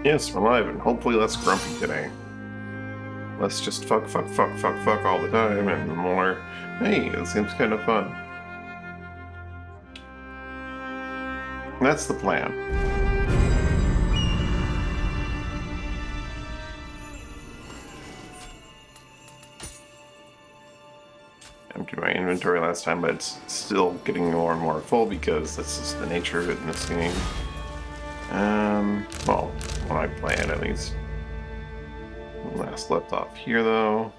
Yes, we're live, and hopefully less grumpy today. Let's just fuck all the time, and more, hey, it seems kind of fun. That's the plan. Emptied my inventory last time, but it's still getting more and more full because that's just the nature of it in this game. Well, when I play it at least. Last left off here though.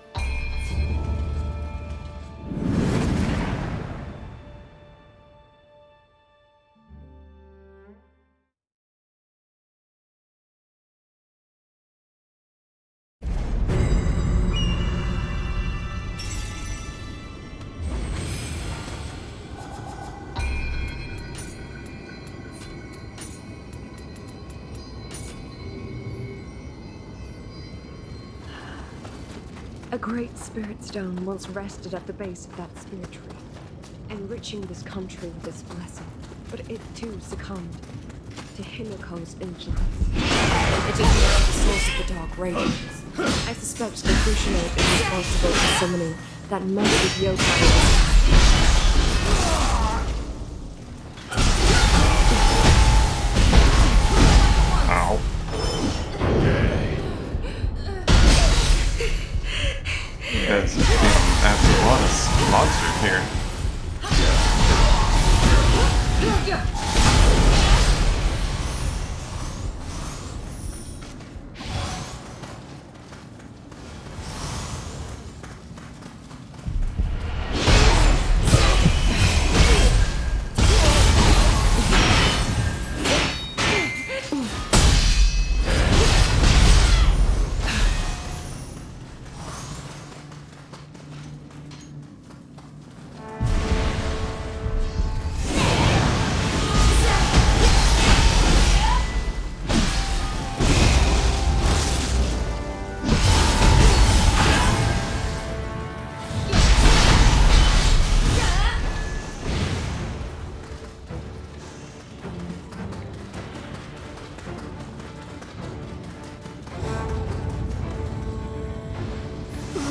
A great spirit stone once rested at the base of that spirit tree, enriching this country with its blessing, but it too succumbed to Himiko's influence. It is now the source of the dark radiance. I suspect the Crucianate is responsible for summoning that massive yokai. Ow. Yes, after a lot of monsters here.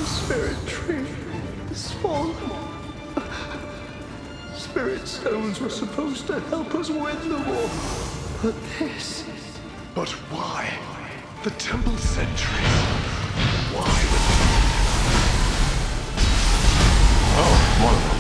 Spirit tree is fallen. Spirit stones were supposed to help us win the war. But this... But why? The temple sentries. Why would Oh, one of them.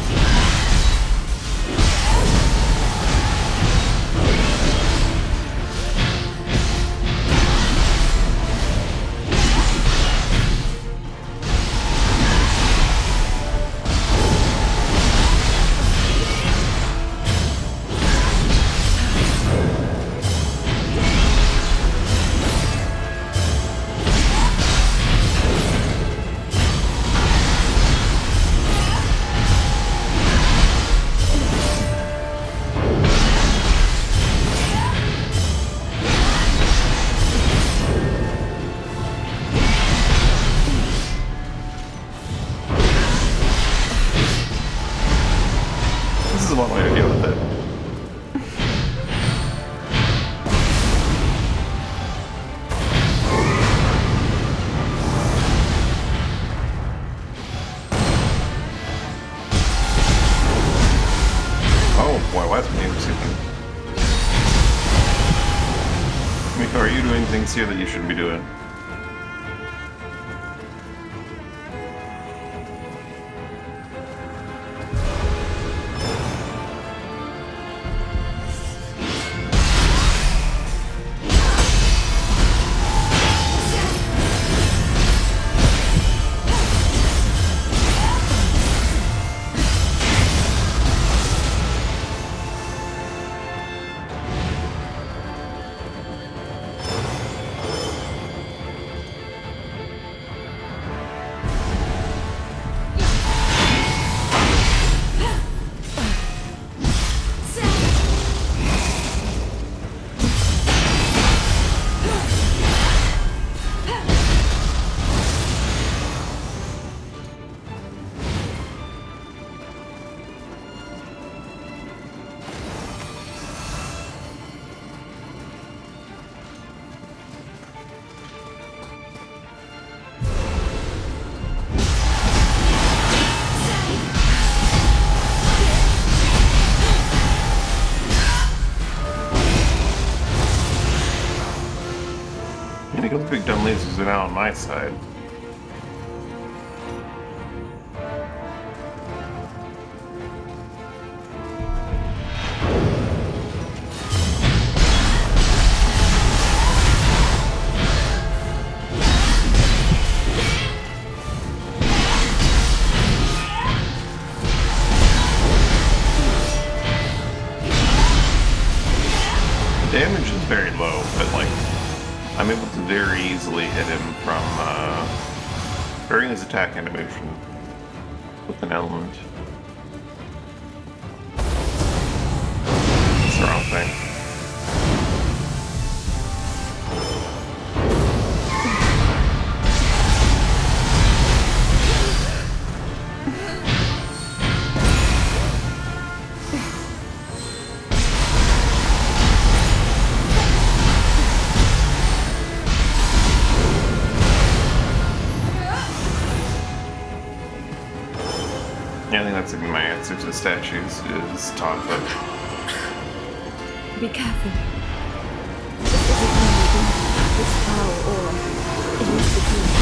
This is one way to deal with it. Oh boy, why is my name skipping? Miko, are you doing things here that you shouldn't be doing? are now on my side. Damage is very low, but like I'm able to very easily hit him from during his attack animation with an element. That's the wrong thing. Yeah, I think that's my answer to the statues is Tonfa. Be careful. This isn't only this foul aura. It is the truth.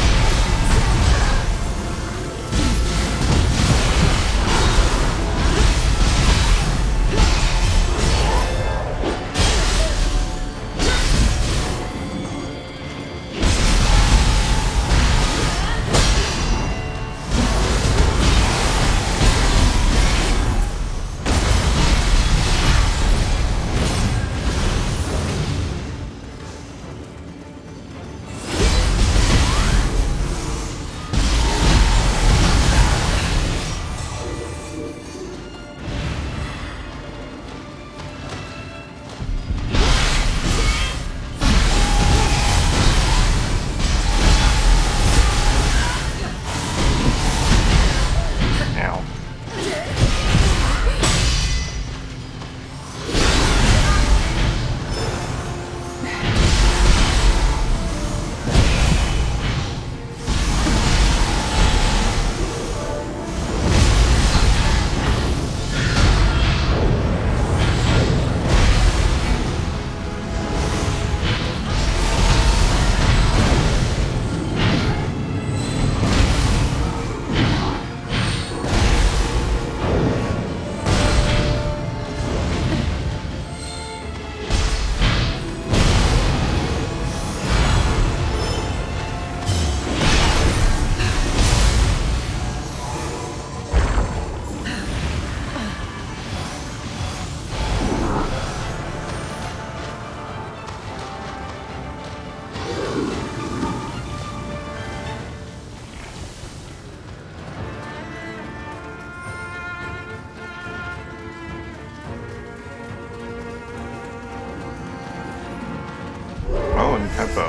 Oh, and Peppo.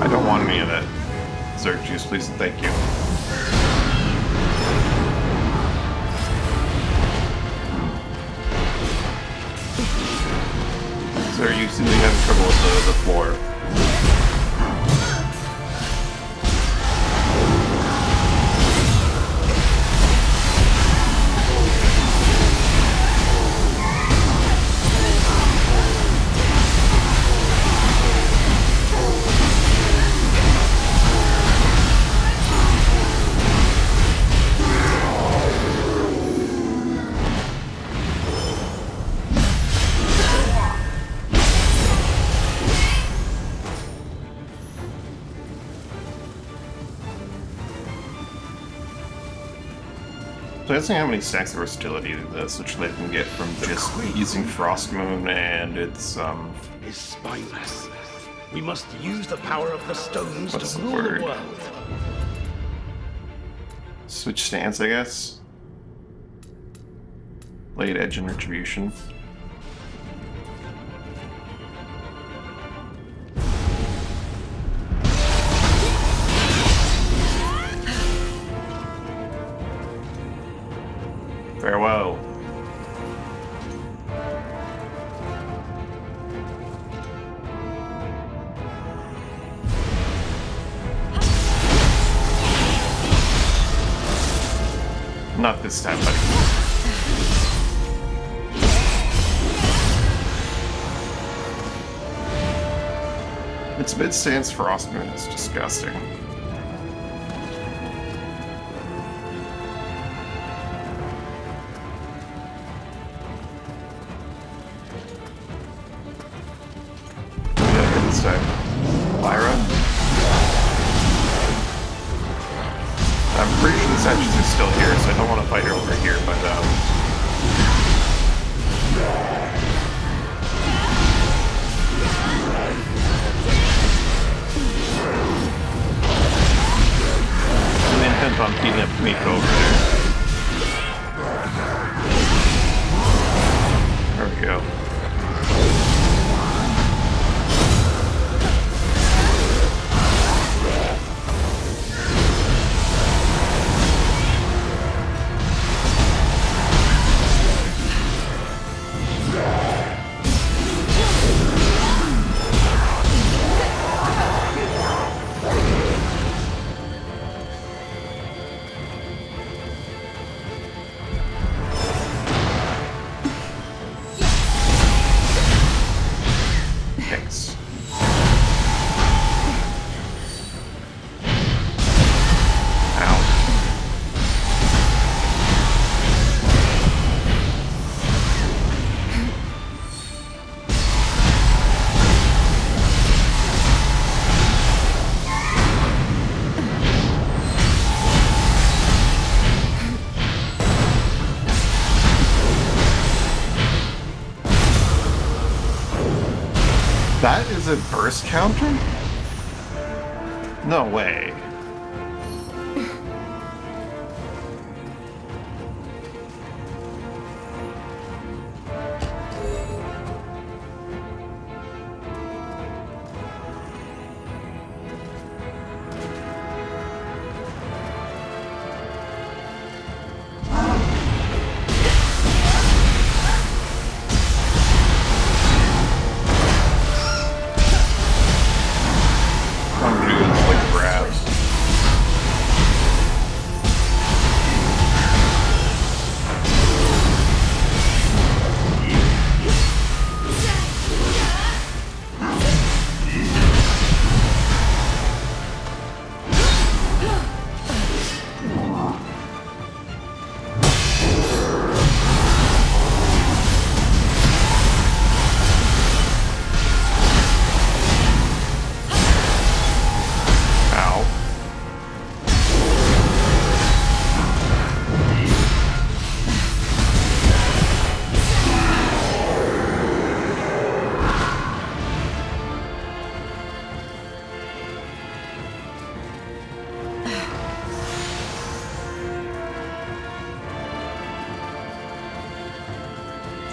I don't want any of that. Zerg juice, please and thank you. Sir, you seem to be having trouble with the floor. So I guessing how many stacks of versatility this, which they can get from just using Frost Moon and its Is spineless. We must use the power of the stones What's to the rule word? the world. switch stance, I guess. Blade Edge and Retribution. Farewell. Not this time, buddy. Its mid-stance frostmoon is disgusting. Yeah, this time. Lyra? I'm pretty sure the Sanchez is still here, so I don't want to fight her over here, but I'm intent on beating up Miko over there. There we go. Thanks. That is a burst counter? No way. I'm doing this like grabs. Ow.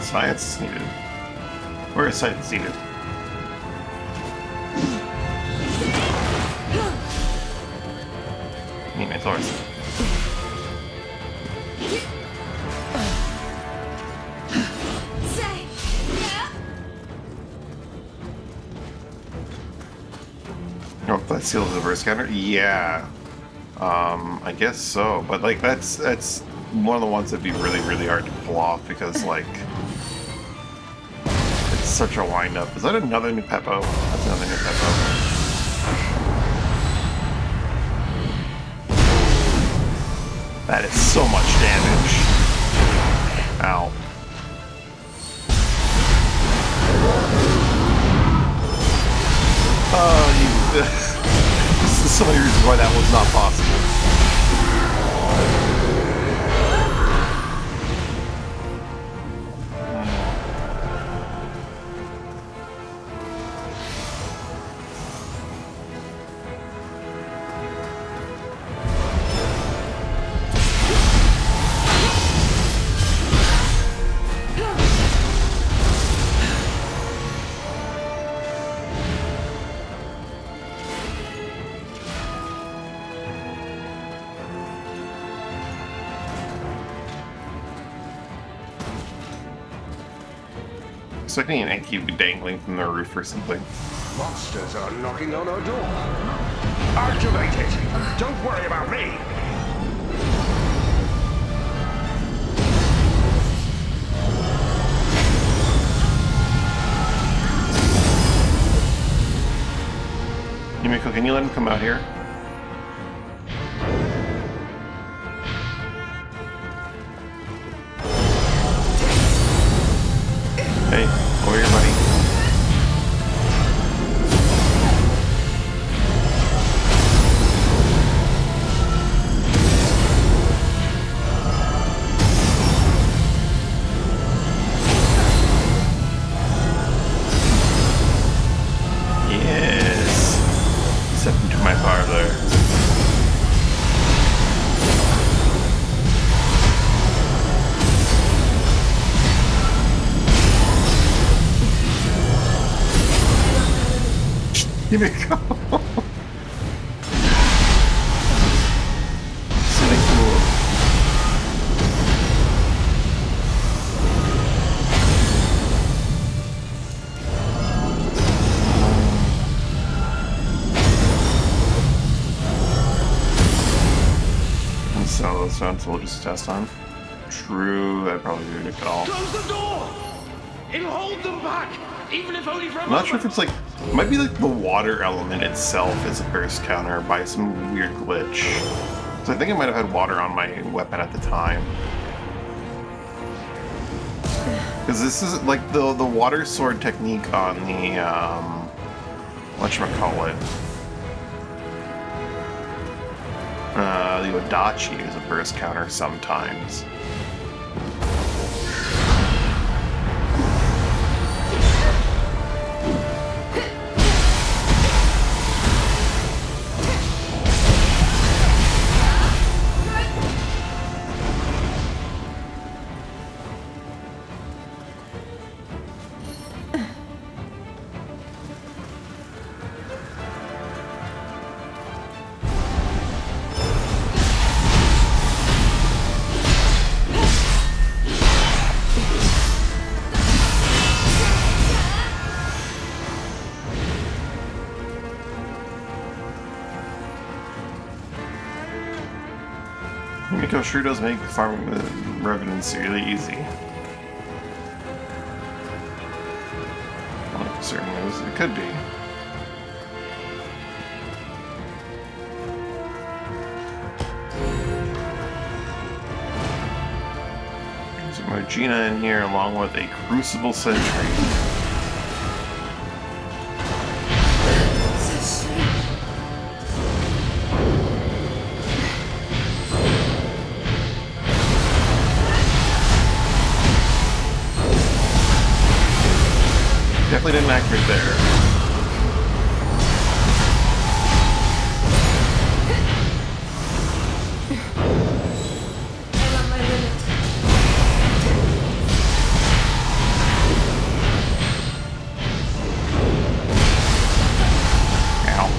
Science is needed. Where is science needed? I mean, my thoughts. Oh, that seals the reverse counter? Yeah. I guess so. But like that's one of the ones that'd be really hard to pull off because like it's such a wind up. Is that another new Peppo? That's another new Peppo. That is so much damage. Ow. Oh, you... This is so many reasons why that was not possible. Expecting an Enki dangling from the roof or something. Monsters are knocking on our door. Activate it! Don't worry about me! Yumiko, can you let him come out here? Hey, over here, buddy. Yes. Step into my parlor. Here we go. Sitting cool. And so those ones we'll just test on. True, that'd probably be a good call. Close the door! It'll hold them back, even if only for a I'm not sure if it's like, it might be like the water element itself is a burst counter by some weird glitch. So I think I might have had water on my weapon at the time. Because this is like the water sword technique on the, whatchamacallit? The Odachi is a burst counter sometimes. Yumiko sure does make farming the revenants really easy. Well, it certainly is. It could be. There's a Magina in here along with a Crucible Sentry. Definitely didn't act right there. I'm at my limit. Ow.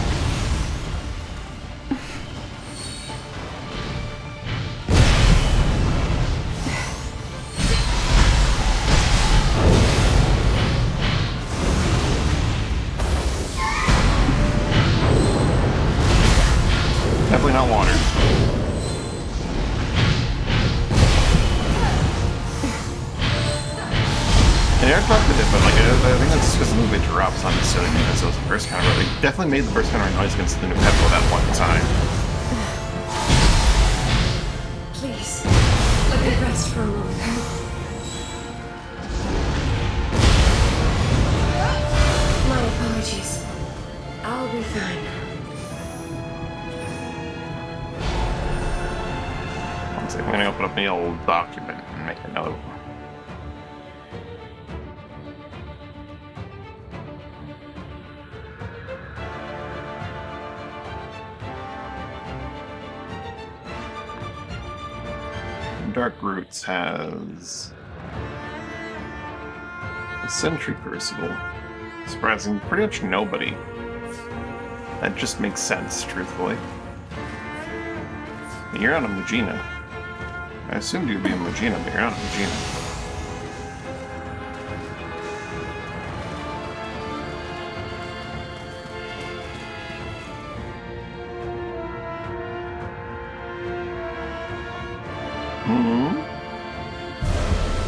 Definitely not water. And Eric talked to it, but like I think that's because the movie drops not necessarily because it was a burst counter, but they definitely made the burst counter noise against the Nioh at that one time. Please, let me rest for a moment. My apologies. I'll be fine. One second, I'm gonna open up the old document and make a note. Dark Roots has a Sentry Crucible. Surprising pretty much nobody. That just makes sense, truthfully. You're not a Magina. I assumed you'd be a Magina, but you're not a Magina.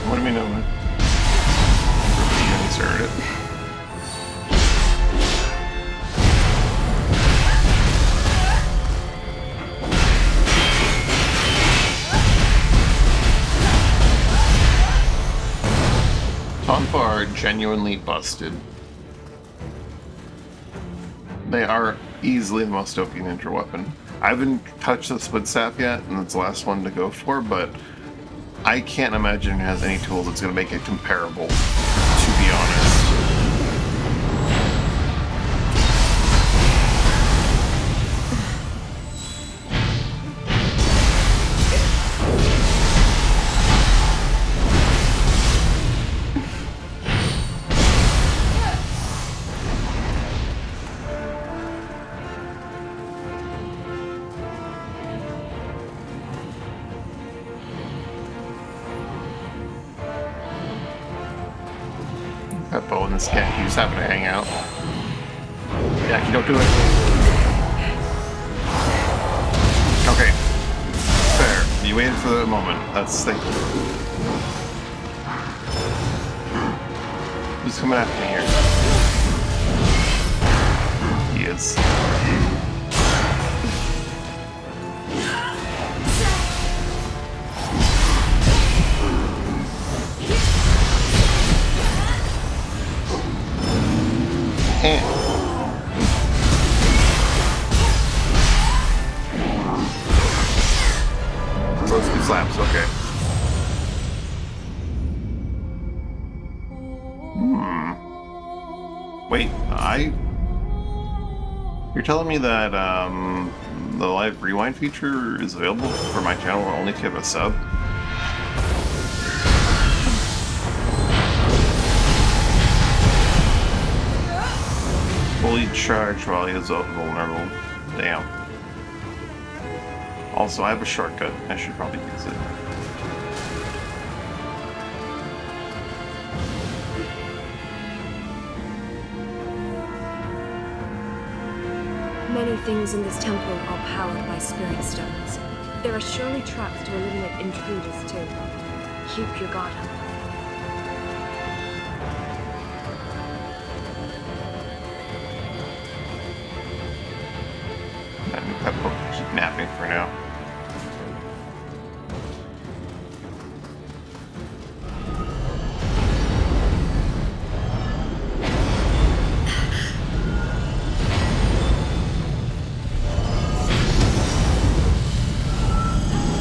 What do you mean, no? You started it. are genuinely busted. They are easily the most OP ninja weapon. I haven't touched the split staff yet, and it's the last one to go for, but I can't imagine it has any tools that's going to make it comparable, to be honest. Peppo and this cat just happen to hang out. Jackie, don't do it. Okay. Fair. You waited for the moment. That's the thing. Who's coming after me here? He is. Those two slaps, okay. Wait, You're telling me that, the live rewind feature is available for my channel only if you have a sub? Fully charged while he is vulnerable. Damn. Also, I have a shortcut. I should probably use it. Many things in this temple are powered by spirit stones. There are surely traps to eliminate intruders too. Keep your guard up. Peppo keep napping for now.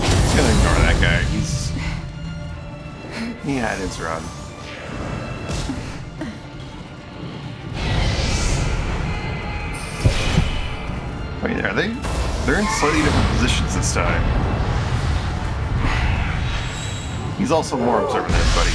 Just gonna ignore that guy. He had his run. Wait, are they? They're in slightly different positions this time. He's also more observant than his buddy.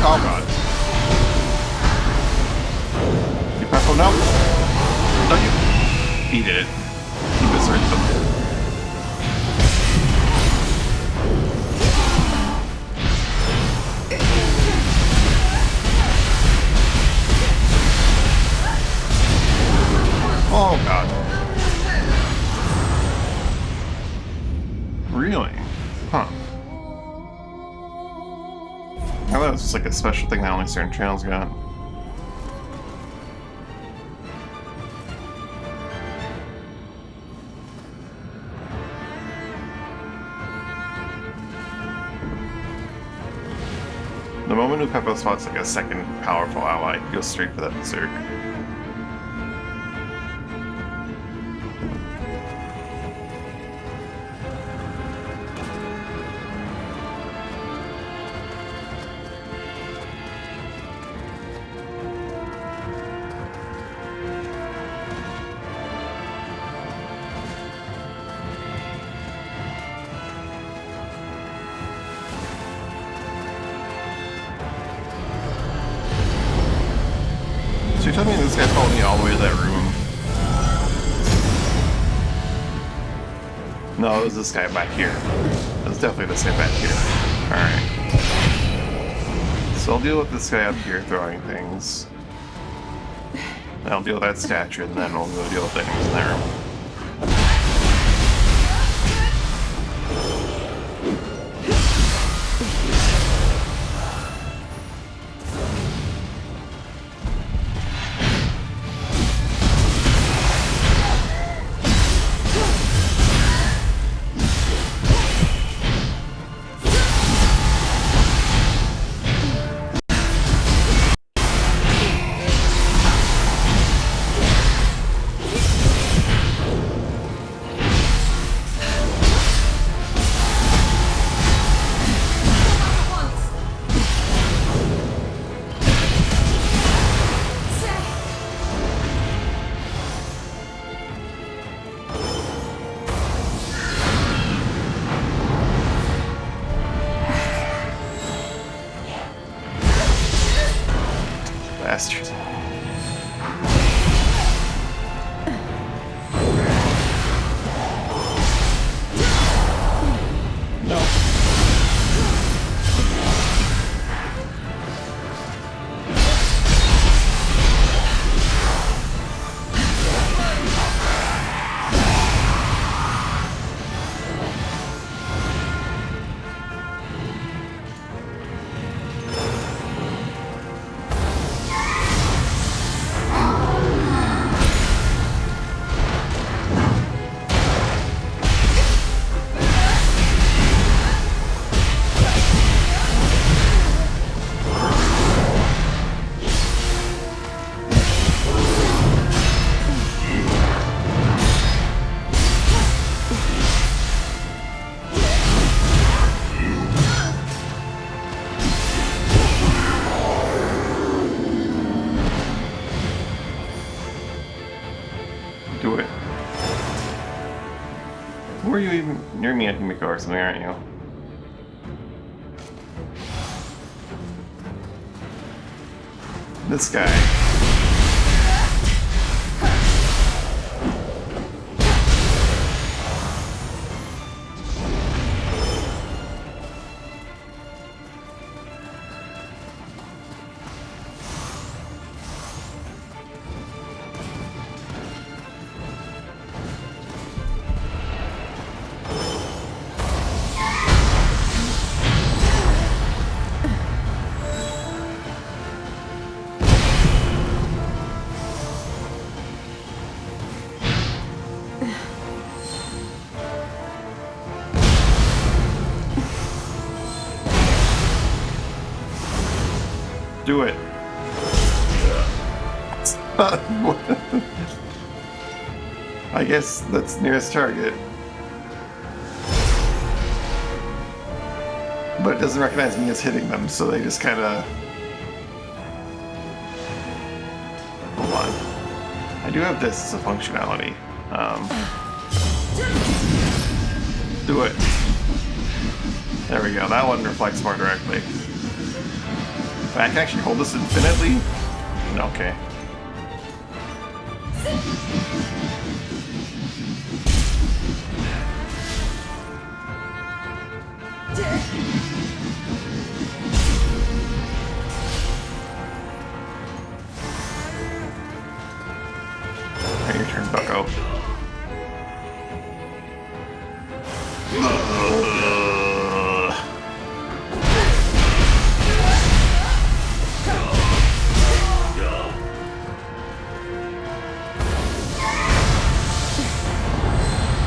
Oh god. You Peppo, no? Don't you? He did it. He misread them. Oh god. Really? Huh. I thought it was just like a special thing that only certain channels got. The moment Peppo spots like a second powerful ally, he goes straight for that berserk. So you're telling me this guy followed me all the way to that room? No, it was this guy back here. It was definitely this guy back here. Alright. So I'll deal with this guy up here throwing things. I'll deal with that statue, and then we'll go deal with things there. Bastard. No. Do it. Who are you even near me at Miko or something, aren't you? This guy. Do it. I guess that's nearest target. But it doesn't recognize me as hitting them, so they just kind of... Hold on. I do have this as a functionality. Do it. There we go. That one reflects more directly. I can actually hold this infinitely? Okay. Now your turn, bucko.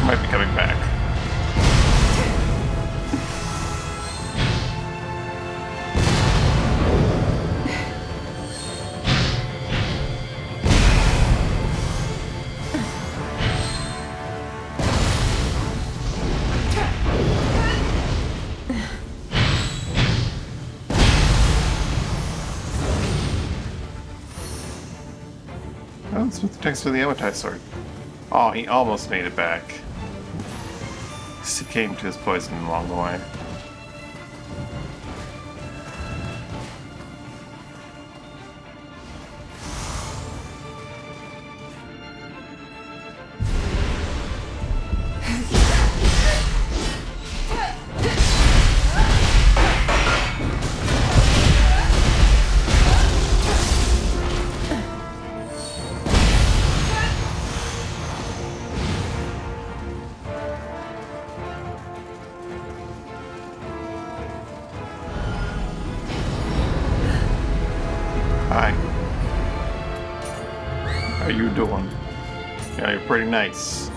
Might be coming back. Oh, it's with the text of the Yamatai sword. Oh, he almost made it back. He came to his poison along the way. How you doing? Yeah, you're pretty nice.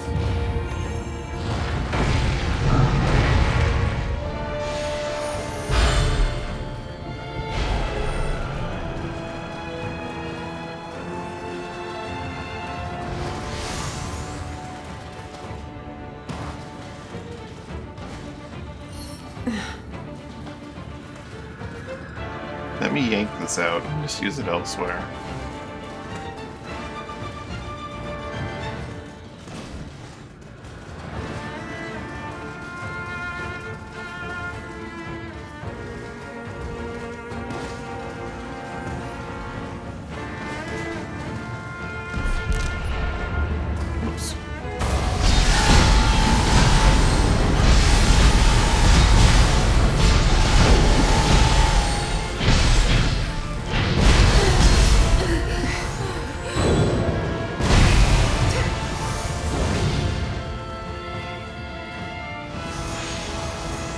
Let me yank this out and just use it elsewhere. Oops.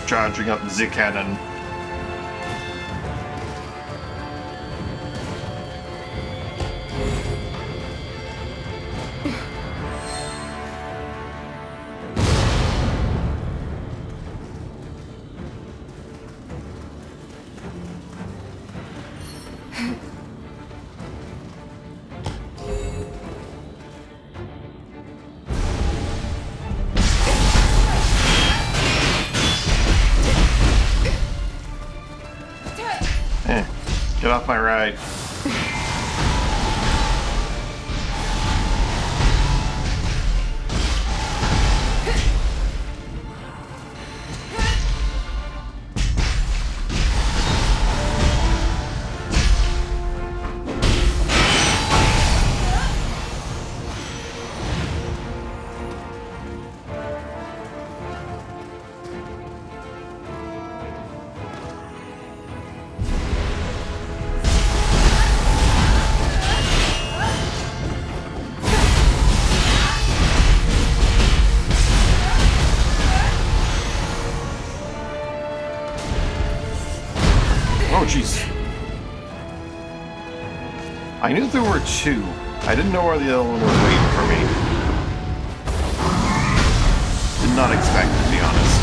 Charging up the cannon. Get off my ride. Oh, jeez. I knew there were two. I didn't know where the other one was waiting for me. Did not expect it, to be honest.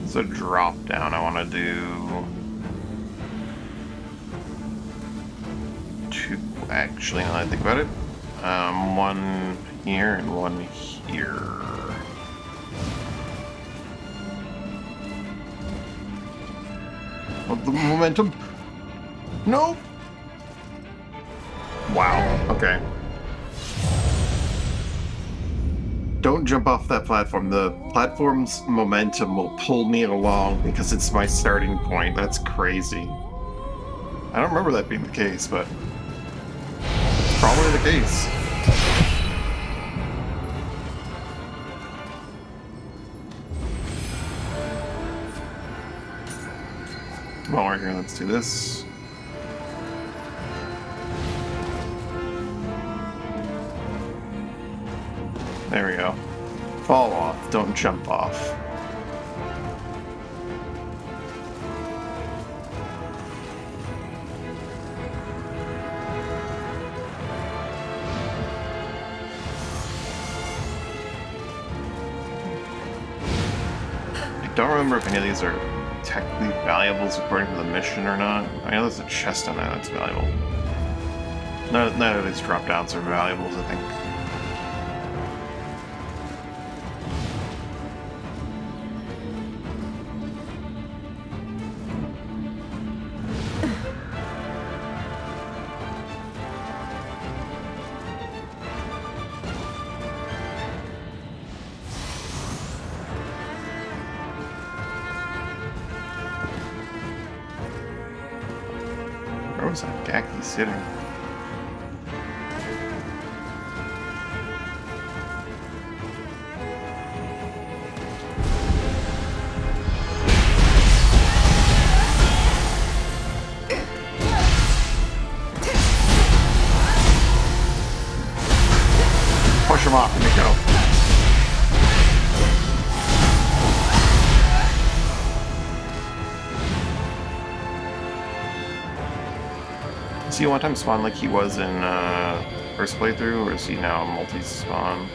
It's a drop down I want to do. Two, actually, now that I think about it. One here and one here. Oh, the momentum. Nope. Wow. Okay. Don't jump off that platform. The platform's momentum will pull me along because it's my starting point. That's crazy. I don't remember that being the case, but it's probably the case. While we're here, let's do this. There we go. Fall off, don't jump off. I don't remember if any of these are technically valuables according to the mission or not. I know there's a chest on that that's valuable. None of these drop downs are valuables, I think. Where was that Gaki sitting? Push him off, and go. Is he a one-time spawn like he was in first playthrough, or is he now multi-spawn?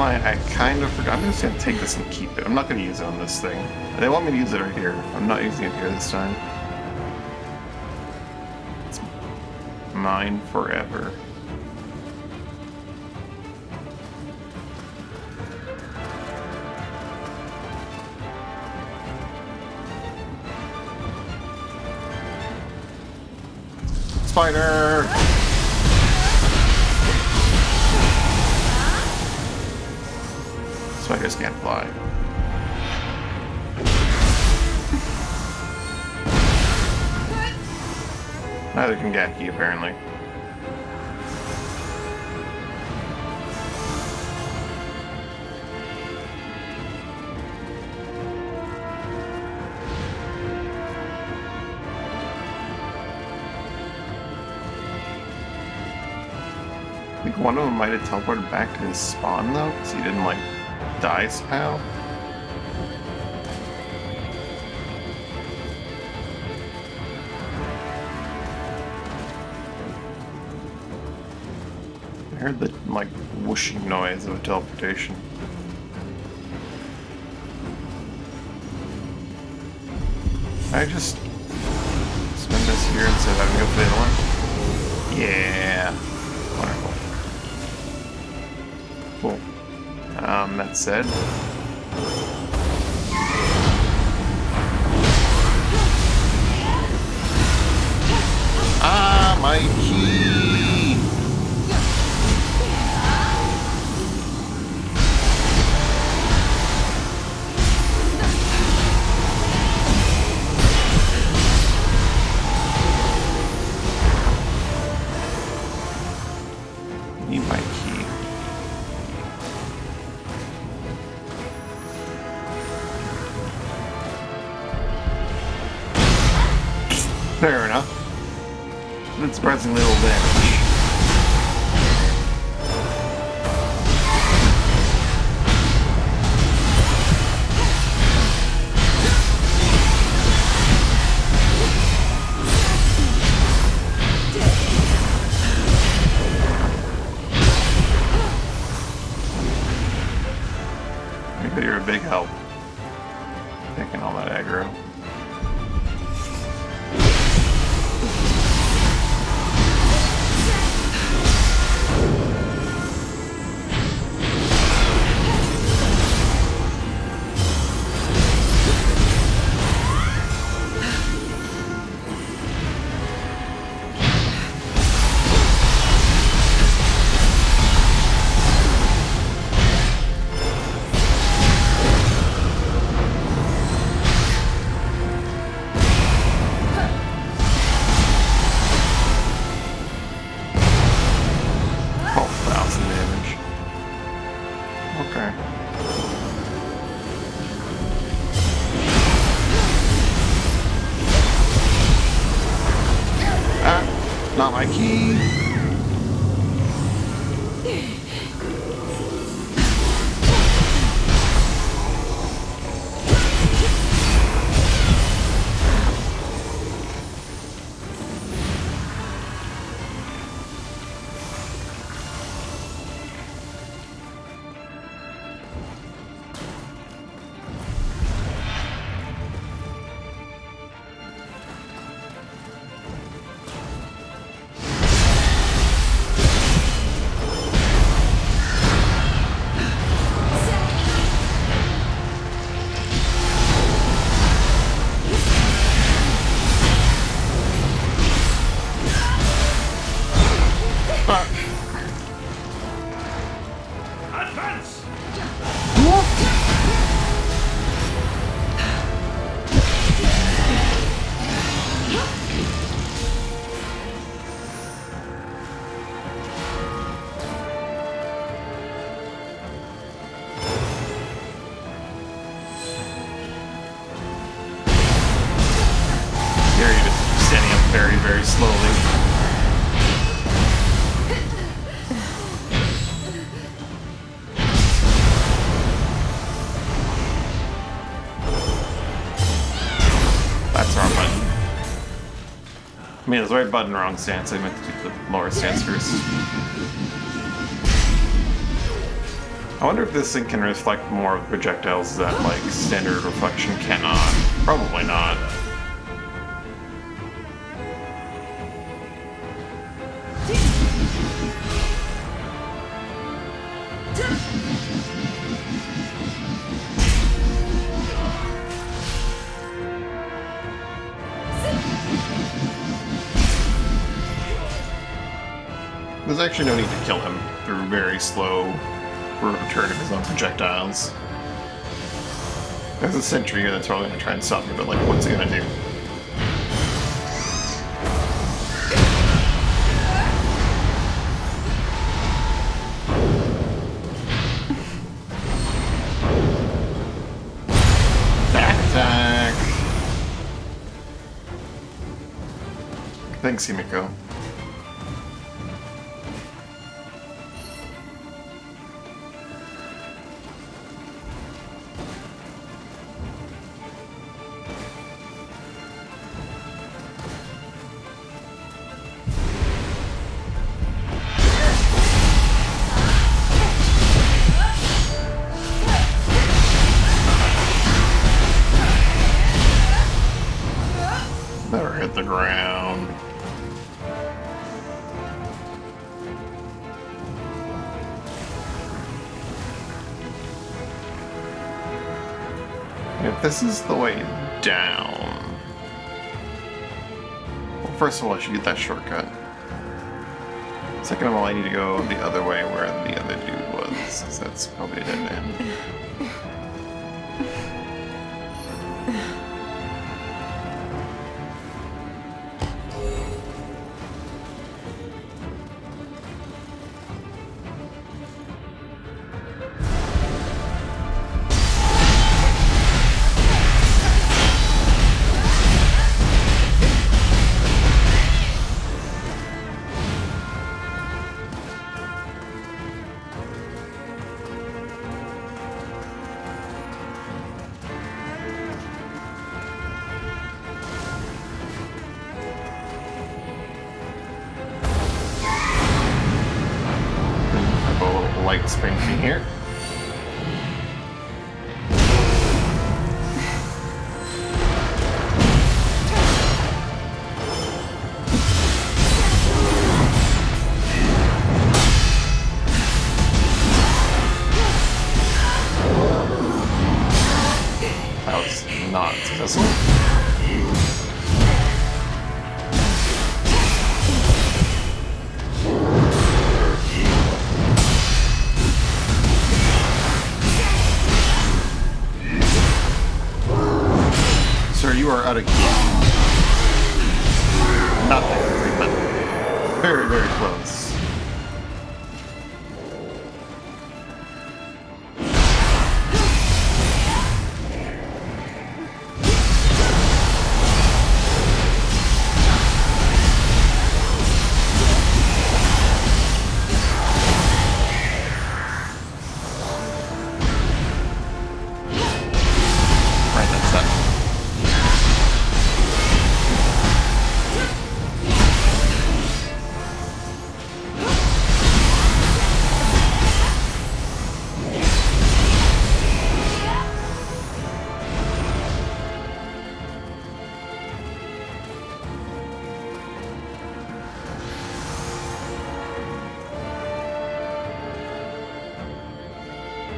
I kind of forgot. I'm just going to take this and keep it. I'm not going to use it on this thing. They want me to use it right here. I'm not using it here this time. It's mine forever. Spider! Spiders can't fly. Neither can Gaki, apparently. I think one of them might have teleported back to his spawn, though, because he didn't, like, die somehow. I heard the, like, whooshing noise of a teleportation. I just spend this here instead of having to go for the other one? Yeah. Wonderful. Cool. That said, my key! Need my key. Fair enough. Did surprisingly little damage. Maybe you're a big help. Taking all that aggro. my key. Advance! Here you're just standing up very, very slowly. That's the wrong button. I mean, it's the right button, wrong stance. I meant to do the lower stance first. I wonder if this thing can reflect more of the projectiles that, like, standard reflection cannot. Probably not. There's actually no need to kill him through very slow return of his own projectiles. There's a sentry here that's probably going to try and stop me, but like, what's he going to do? Back attack! Thanks, Himiko. Never hit the ground. If this is the way down... Well, first of all, I should get that shortcut. Second of all, I need to go the other way where the other dude was, 'cause that's probably a dead end. Light spring thing here. That was not successful.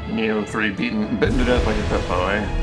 Nioh 3 bitten to death like a Peppo, eh?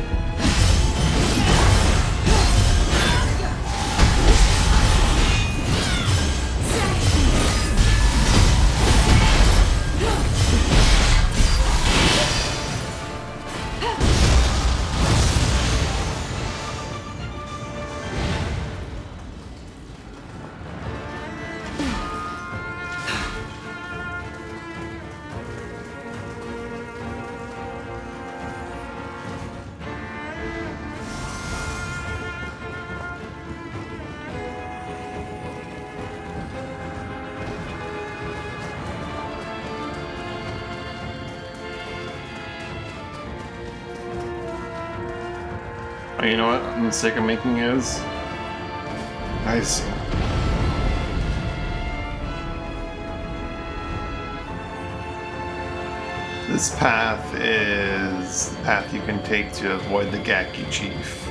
Oh, you know what the mistake I'm making is? I see. This path is the path you can take to avoid the Gaki Chief.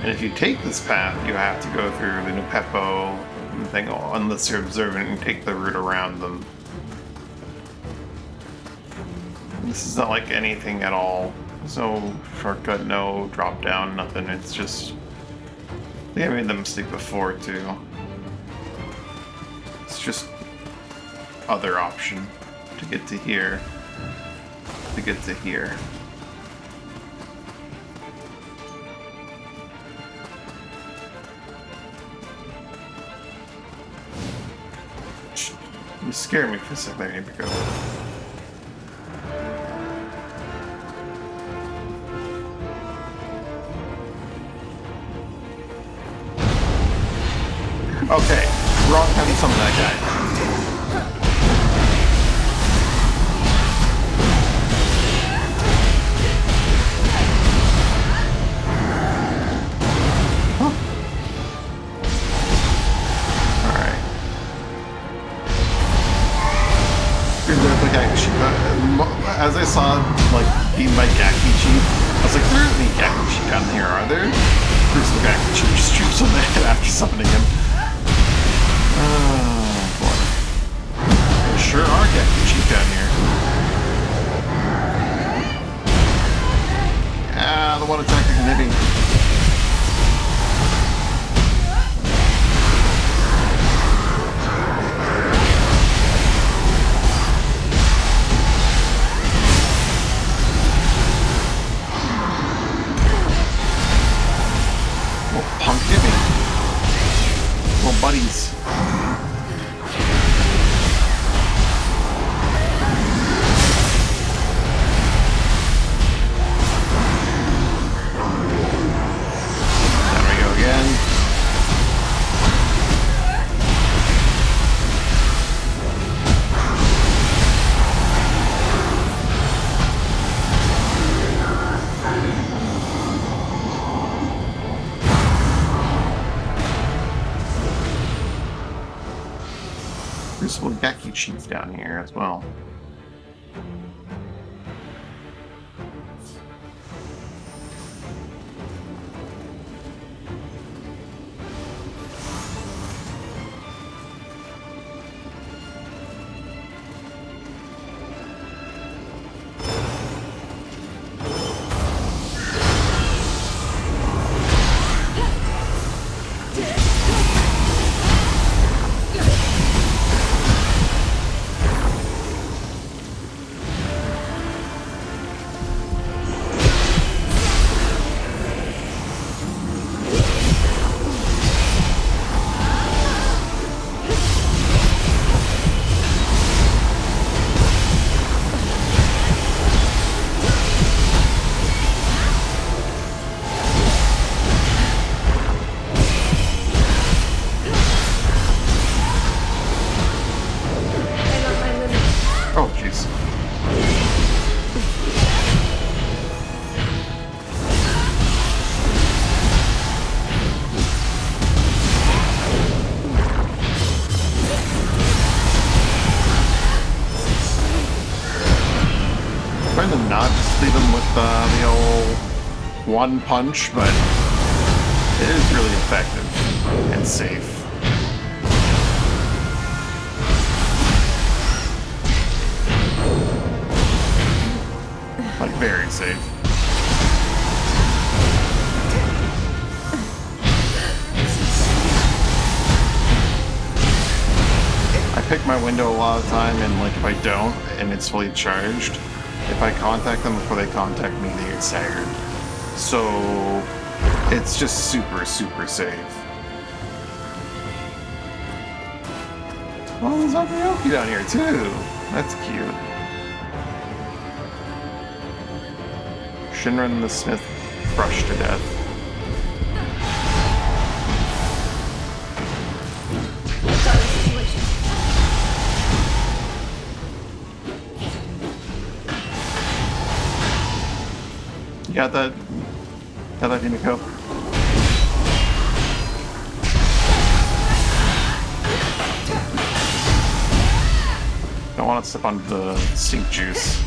And if you take this path, you have to go through the Nupepo thing, unless you're observant and take the route around them. This is not like anything at all. There's no shortcut, no drop down, nothing. It's just... I think I made the mistake before, too. It's just other option to get to here. To get to here. You scared me for a second. There you go. Okay, wrong time to summon that guy. Huh. Alright. As I saw, like, being by Gaki Chief, I was like, there aren't any Gaki Chief down here, are there? There's the Gaki Chief just shoots on the head after summoning him. Oh, boy. There sure are Gaki Chief down here. Ah, the one attack is hitting. Well, punk giving. Well, buddies. There's a Gaki Chief down here as well. Oh, jeez. Trying to not just leave him with the old one punch, but it is really effective and safe. Very safe. I pick my window a lot of the time, and like if I don't, and it's fully charged, if I contact them before they contact me, they get staggered. So it's just super, super safe. Oh, there's Aoki down here too. That's cute. Shinra and the Smith crushed to death. You got that? Got that, Himiko? Don't want to step on the stink juice.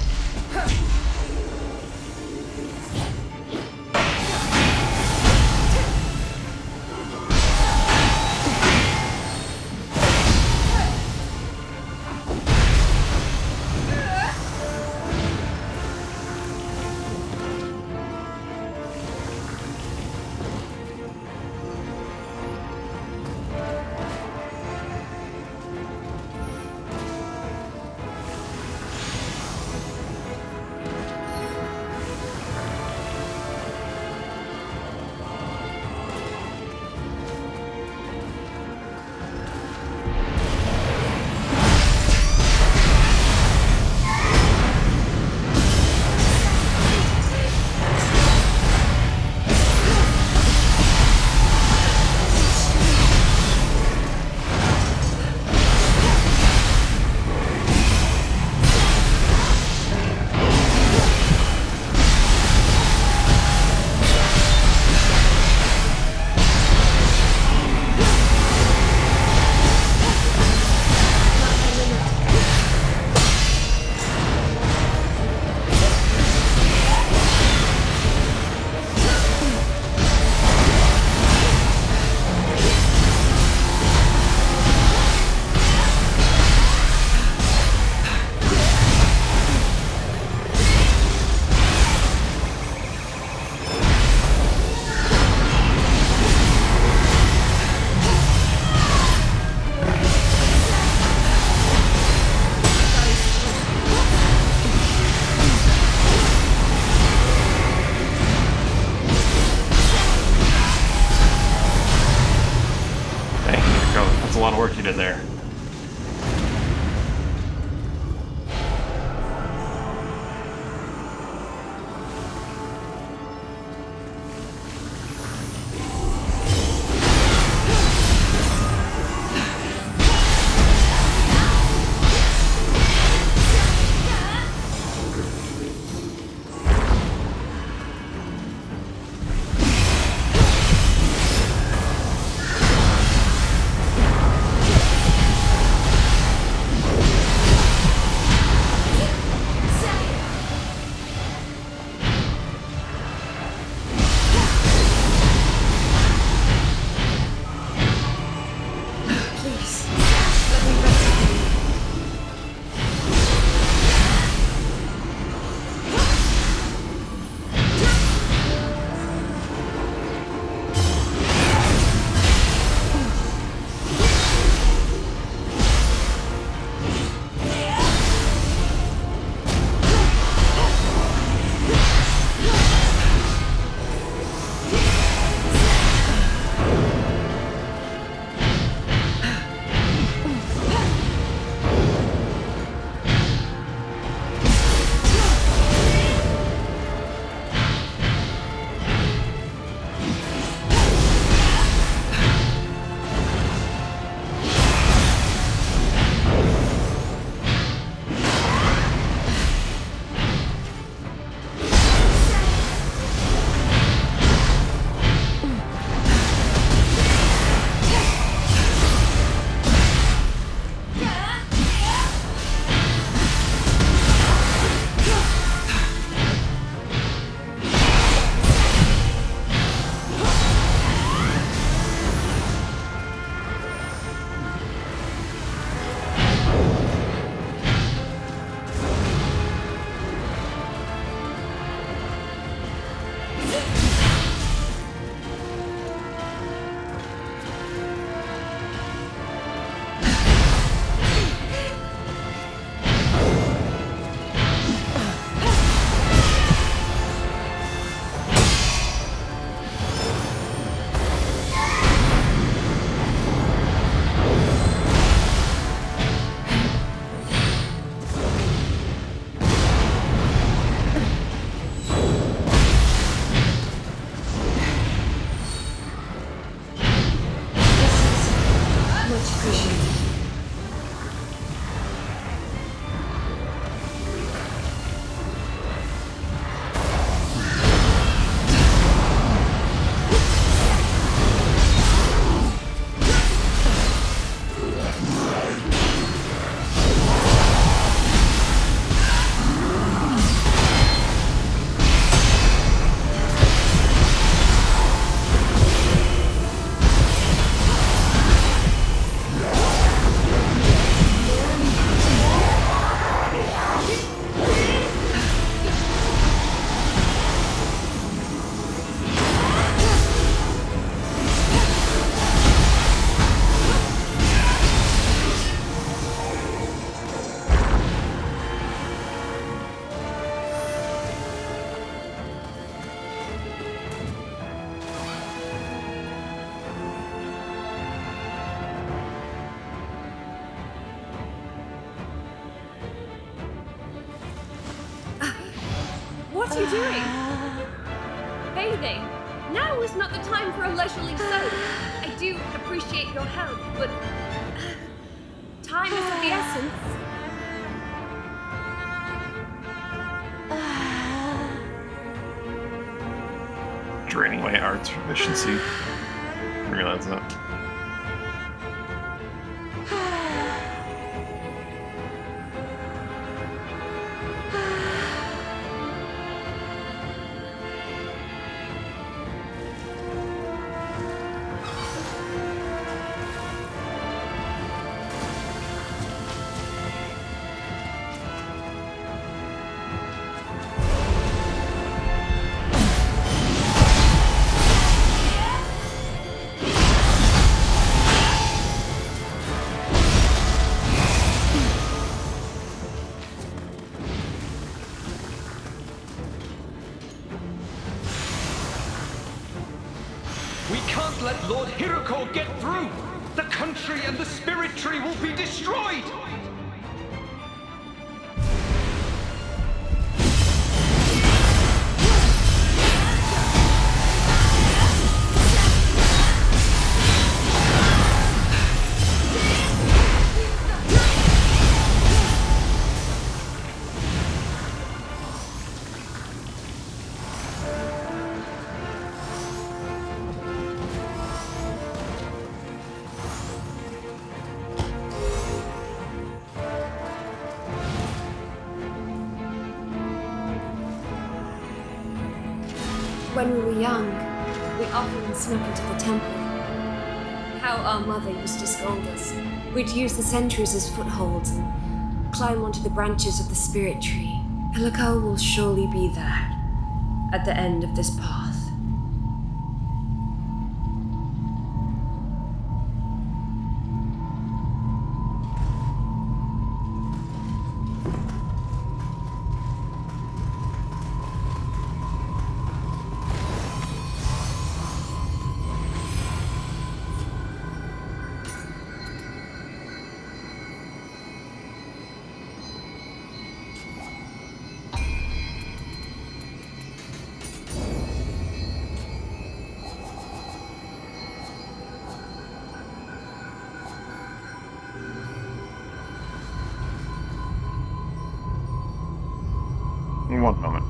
What are you doing? Bathing? Now is not the time for a leisurely soak. I do appreciate your help, but time is of the essence. Draining my arts proficiency. I realize that. We can't let Lord Hiroko get through! The country and the spirit tree will be destroyed! When we were young, we often snuck into the temple. How our mother used to scold us. We'd use the sentries as footholds and climb onto the branches of the spirit tree. Helico will surely be there, at the end of this path. One moment.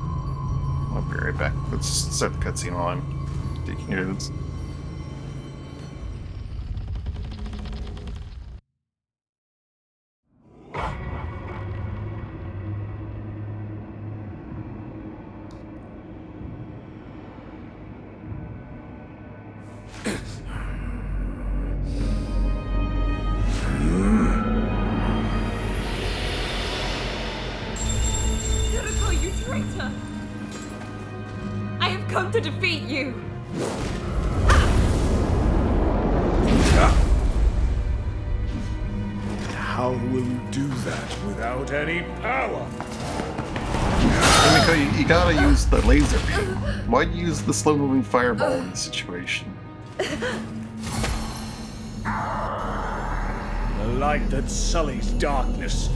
I'll be right back. Let's start the cutscene while I'm taking care of this. Helico, you traitor! I have come to defeat you! How will you do that without any power? Miko, you gotta use the laser beam. Why'd you use the slow-moving fireball in this situation? The light that sullies darkness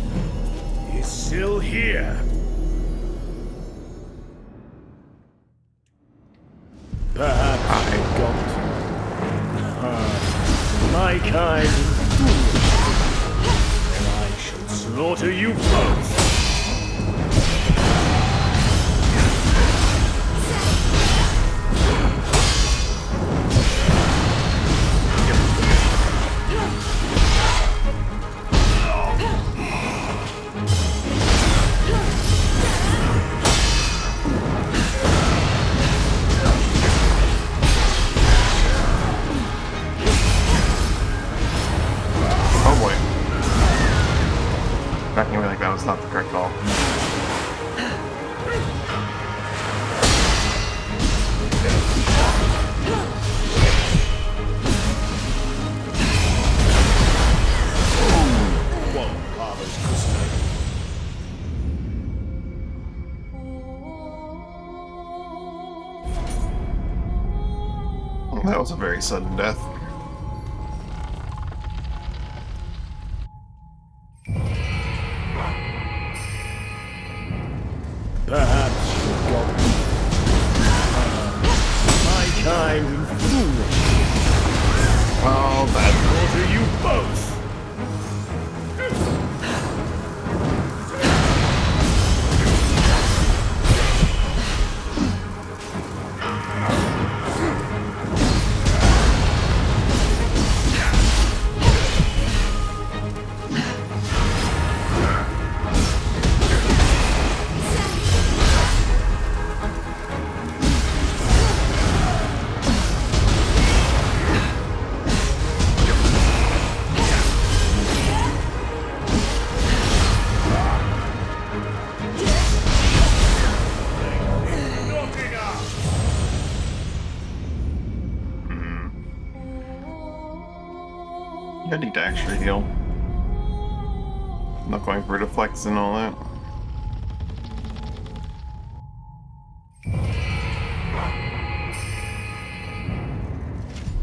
is still here. Perhaps I got my kind foolish, and I shall slaughter you both. Oh boy. Backing away like that was not the correct call. That was a very sudden death. Perhaps you got extra heal. Not going for deflects and all that.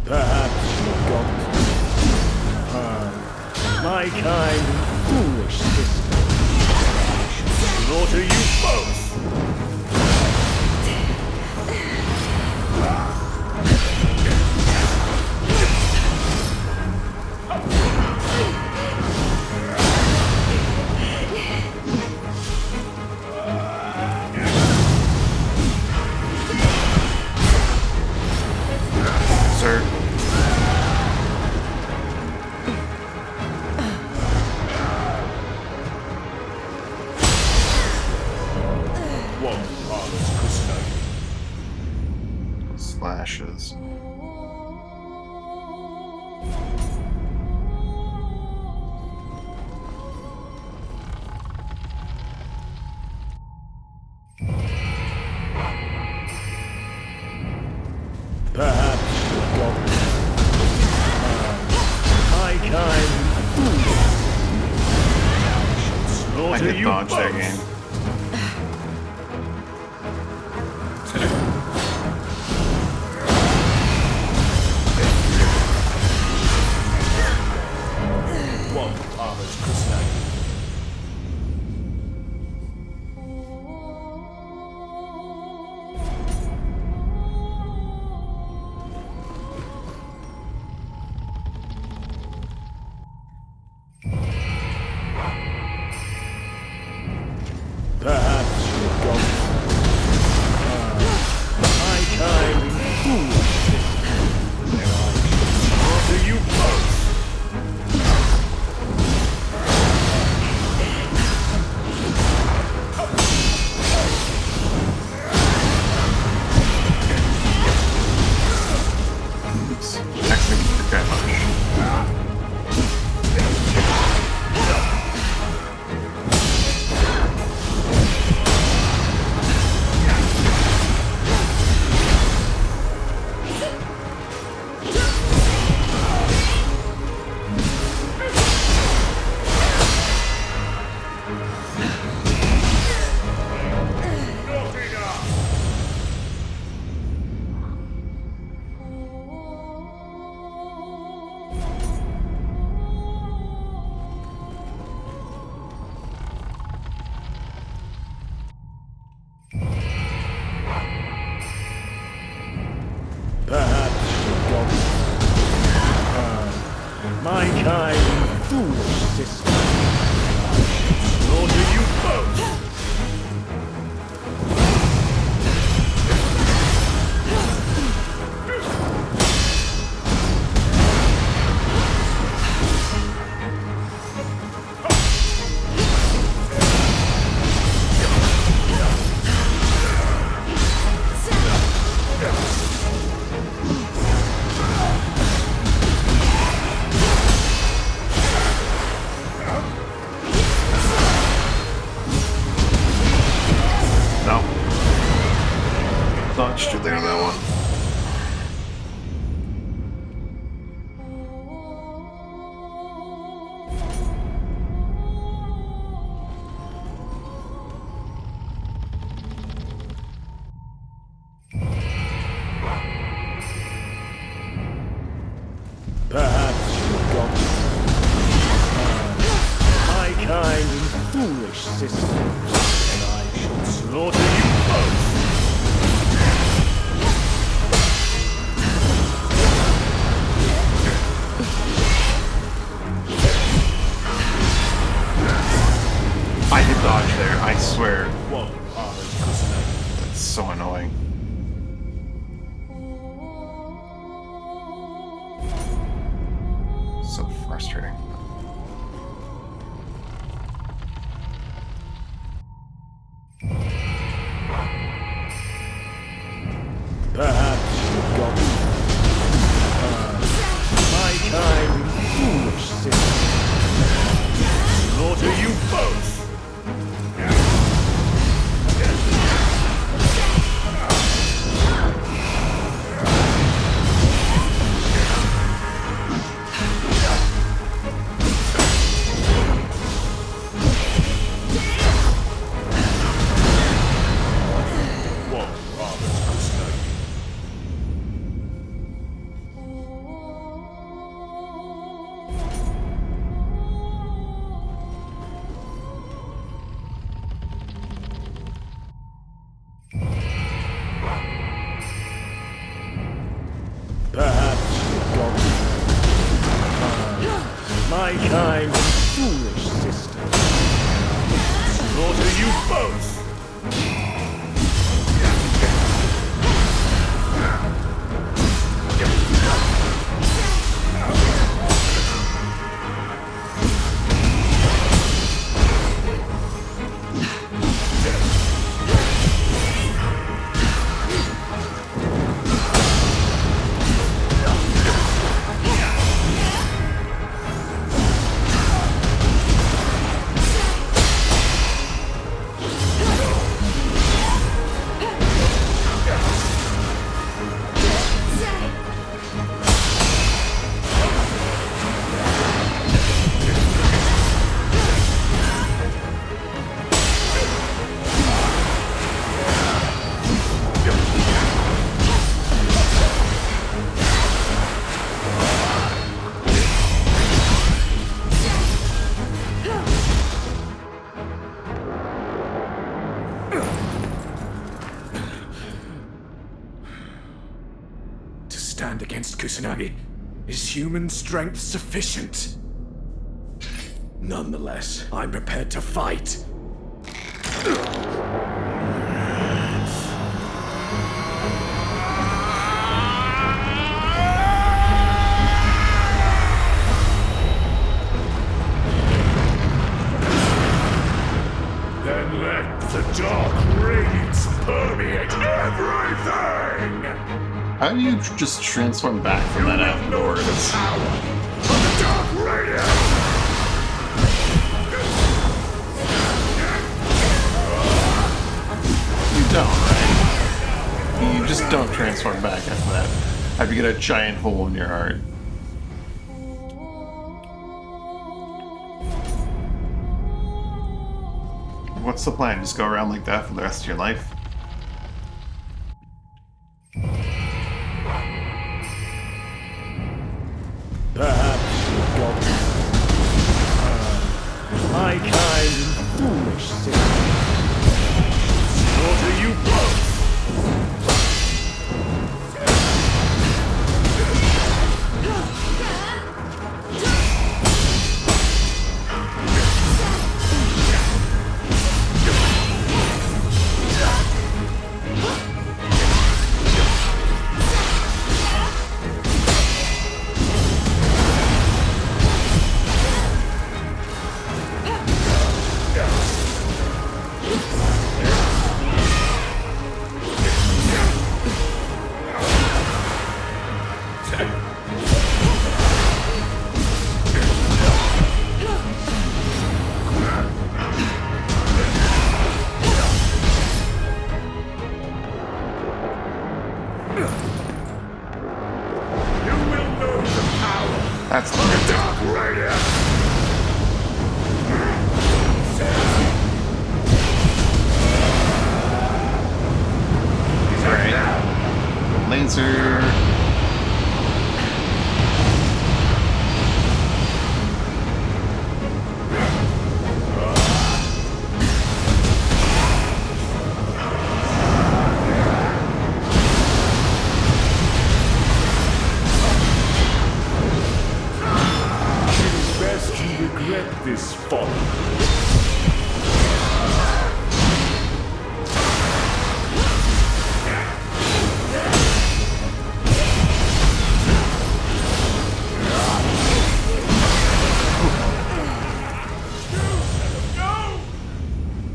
Perhaps forgotten. My kind foolish sister. I should slaughter you both. Sir. One father's custody. Slashes. Perhaps forgotten. My kind foolish. I should I slaughter could you dodge both. that game. One father's custody. Perhaps forgotten. My kind foolish sister. And I should slaughter you both. Oops. Actually, forgot much. Perhaps forgotten. My kind foolish sister. I should slaughter you both. No. Dodged you there, that one. Perhaps forgotten. My kind foolish sister. And I should slaughter you both. I did dodge there, I swear. One father's custody. That's so annoying. So frustrating. Perhaps forgotten. My kind foolish sister. Slaughter you both. you both! Stand against Kusanagi? Is human strength sufficient? Nonetheless, I'm prepared to fight. Then let the dark radiance permeate everything! How do you just transform back from that outdoors? Of the dark radiance! You don't, right? You just don't transform back after that. After you get a giant hole in your heart. What's the plan? Just go around like that for the rest of your life? Perhaps you've got my kind and foolish sin. Slaughter you both! That's the Dark radiance! Alright. Laser. Best you regret this folly.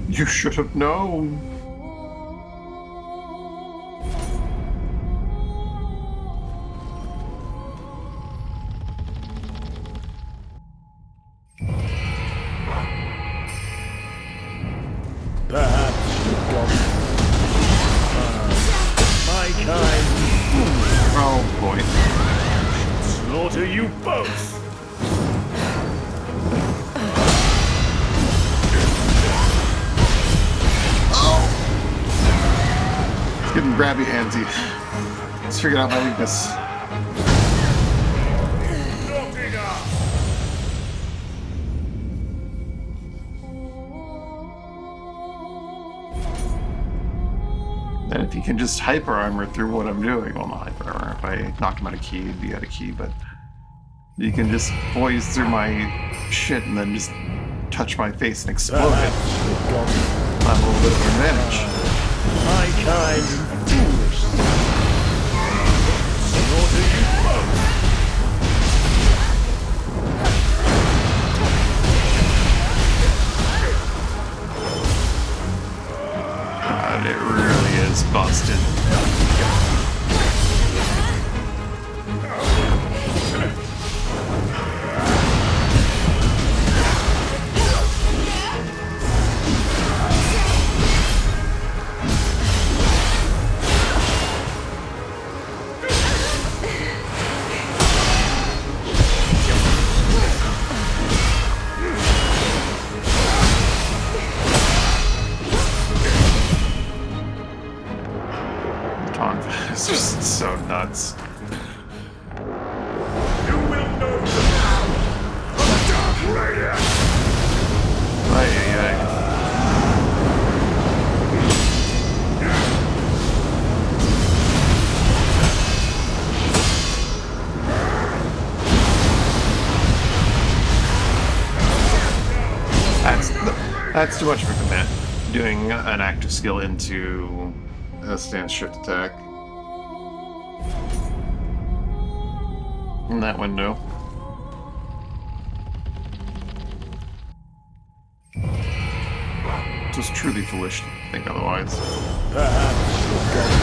You should have known. Perhaps you've got my kind Oh boy. slaughter you both! It's getting grabby handsy. Let's figure out my weakness. And if you can just hyper armor through what I'm doing, well, not hyper armor. If I knocked him out of key, it'd be out of key, but you can just poise through my shit and then just touch my face and explode it. advantage. My kind foolish. Slaughter you both. God, it really is busted. It's just so nuts. You will know the power of the Dark Radiance! Ay, ay, ay. That's too much for command. Doing an active skill into a stance shift attack. In that window. Just truly foolish to think otherwise. Perhaps you're going.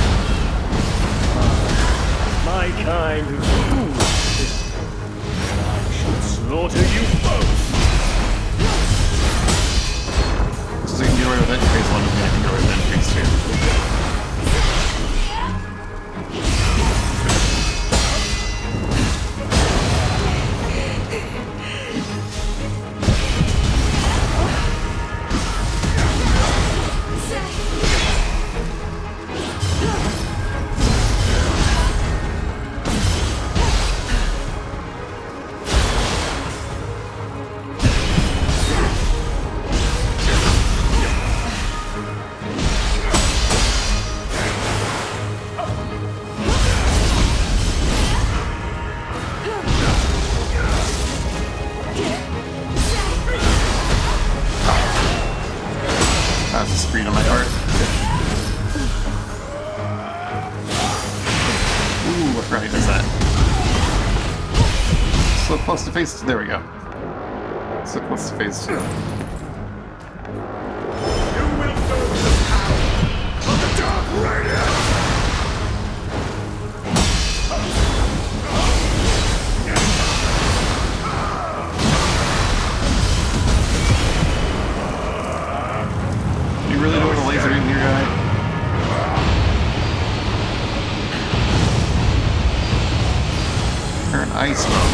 My kind foolish sister. And I should slaughter you both. So you can get away with entry phase 1 and I can get away with entry phase 2. That's a screen on my part. Ooh, what right is that? So close to phase 2. There we go. So close to phase 2. You will know the power of the Dark Radiance! You really don't want a laser in here, guy? You're in ice mode.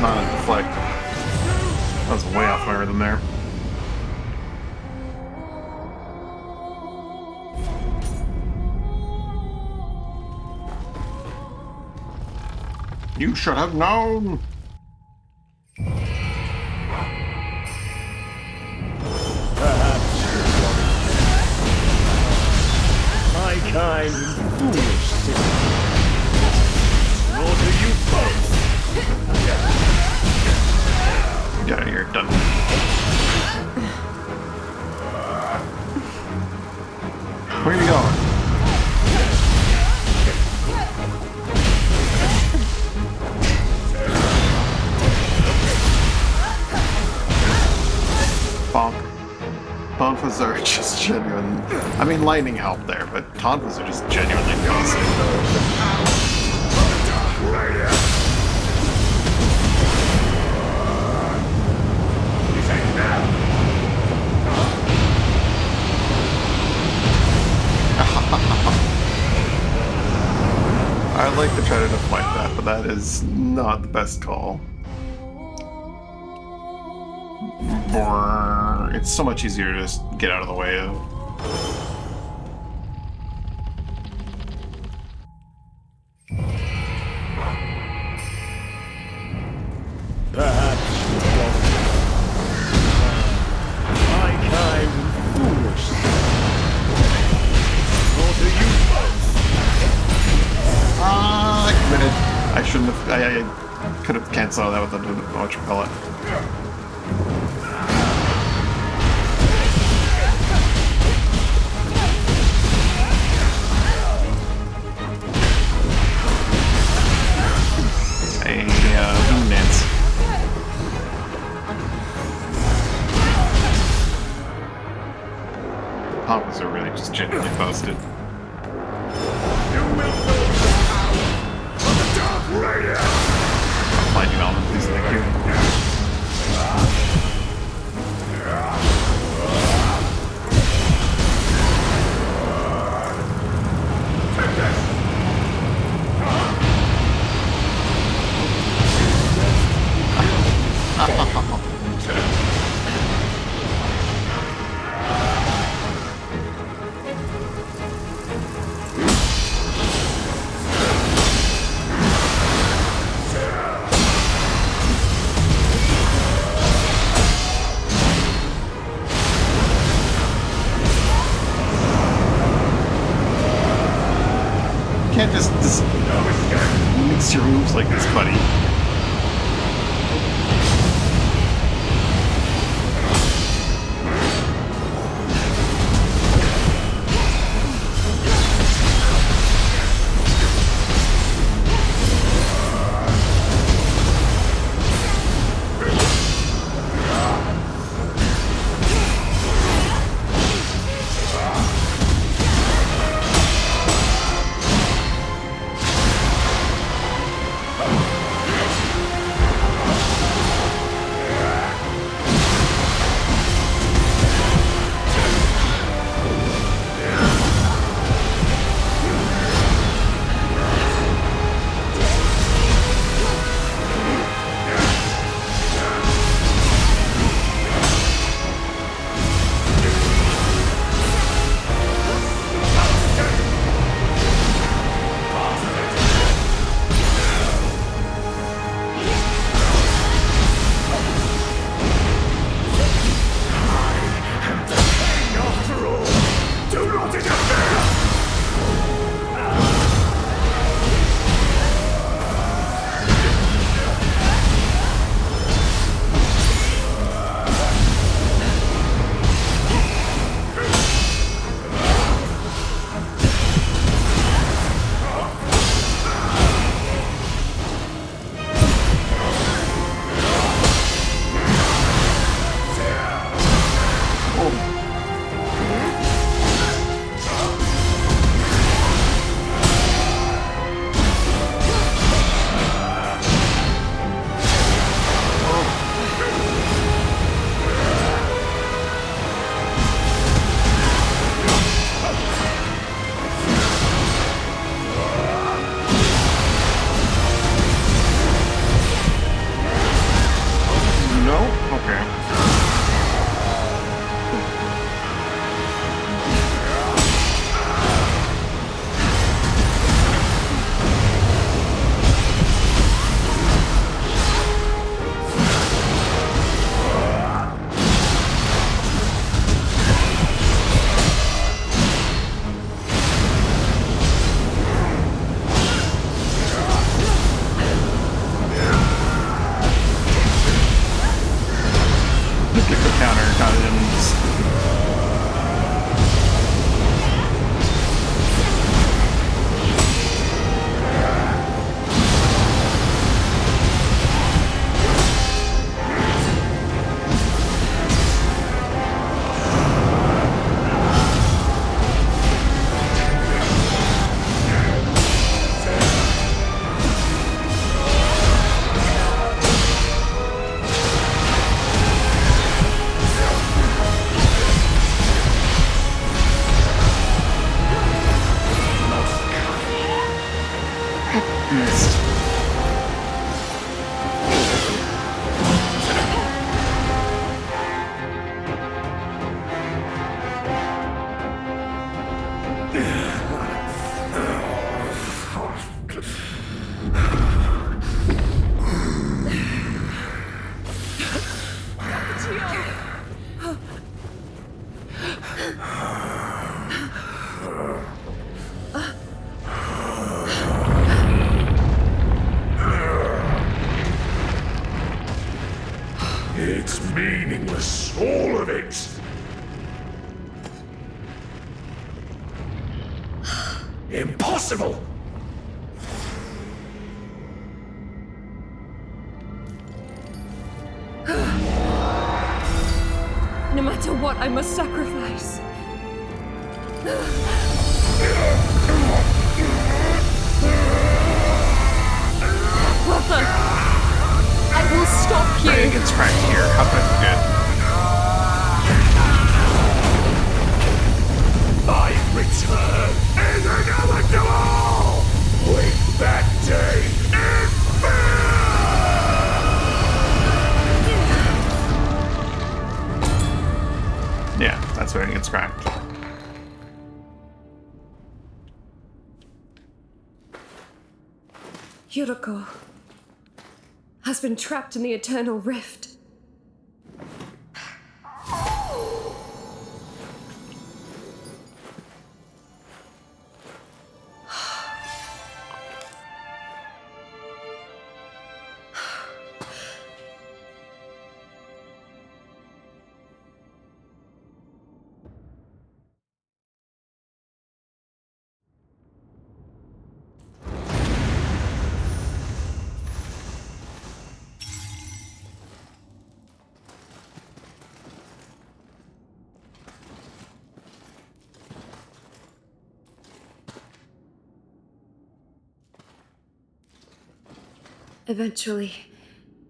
not a deflect. That was way off my rhythm there. You should have known! My kind and foolish sister. Slaughter you both! Get out of here, done. Where are you going? Bonk. Tonfas are just genuine. I mean, lightning helped there, but Tonfas are just genuinely busted. I'd like to try to deflect that, but that is not the best call. Brrr. It's so much easier to just get out of the way of. Perhaps you don't. My kind and foolish. Slaughter you both. I committed. I shouldn't have. I could have canceled that with the whatchamacallit. Wing dance. Pompous are really just genuinely busted. You will know the power of the Dark Radiant! Lightning element, please, thank you. Can't just mix your moves like this, buddy. Narcotics. Missed. It's meaningless, all of it! Impossible! No matter what, I must sacrifice. Brother! I will stop you! I think it's right here. How could I forget? My return is inevitable! Wait that day in fear! Yeah, that's where it gets cracked. Yuriko has been trapped in the Eternal Rift. Eventually,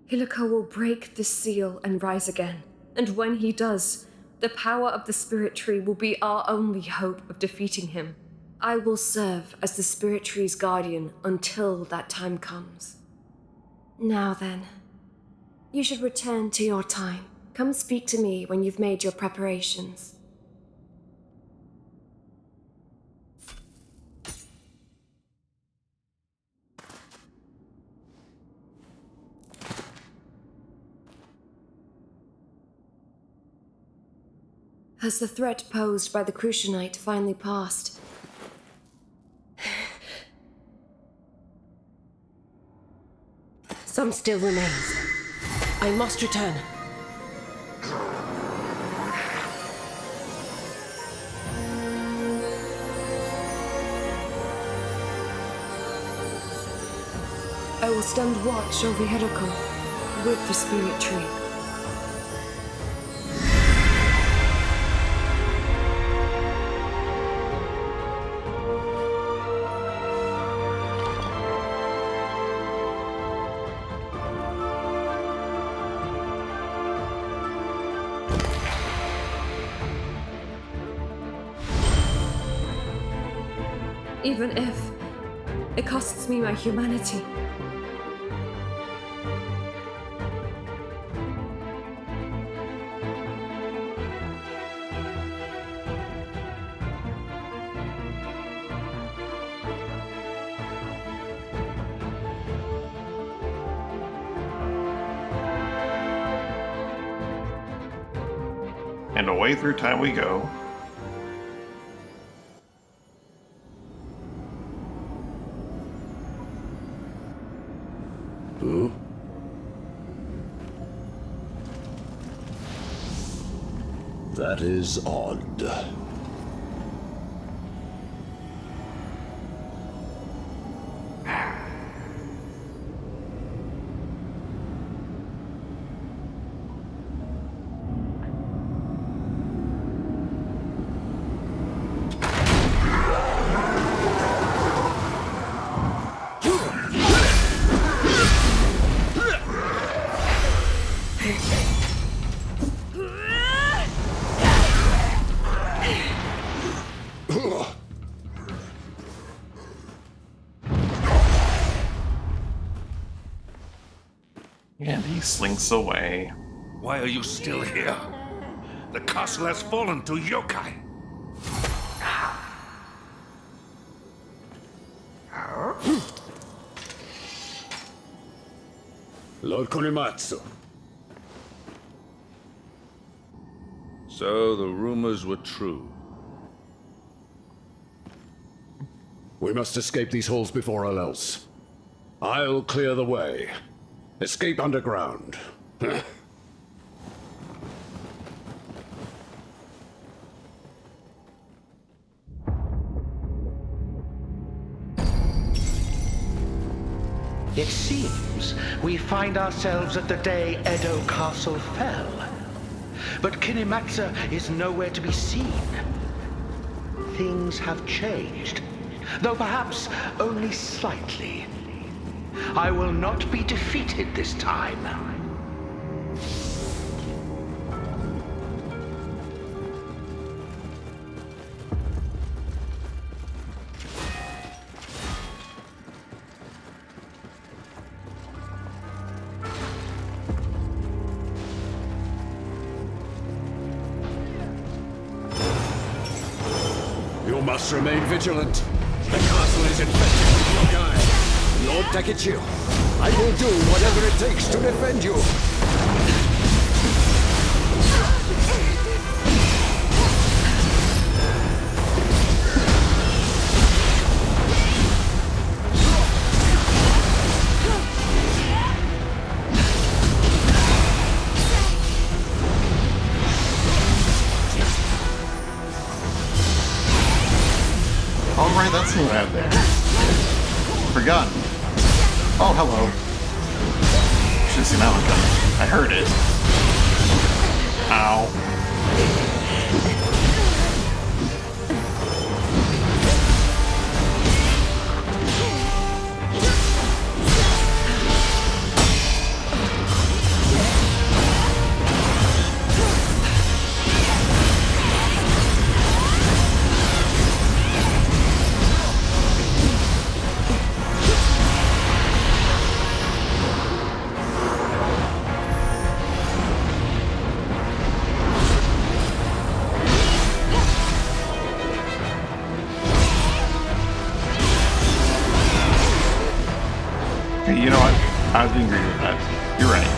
Hilico will break this seal and rise again. And when he does, the power of the Spirit Tree will be our only hope of defeating him. I will serve as the Spirit Tree's guardian until that time comes. Now then, you should return to your time. Come speak to me when you've made your preparations. Has the threat posed by the Crucianite finally passed? Some still remains. I must return. I will stand watch over Hideko with the Spirit Tree. Even if it costs me my humanity. And away through time we go. That is odd. And he slinks away. Why are you still here? The castle has fallen to yokai. Lord Kunimatsu. So the rumors were true. We must escape these halls before all else. I'll clear the way. Escape underground. It seems we find ourselves at the day Edo Castle fell. But Kinimatsu is nowhere to be seen. Things have changed, though perhaps only slightly. I will not be defeated this time. You must remain vigilant. The castle is infested with yokai. Lord Takechiyo, I will do whatever it takes to defend you. Alright, that's who I have there. Forgotten. Oh, hello. Should've seen that one coming. I heard it. Ow. You know what? I would agree with that. You're right.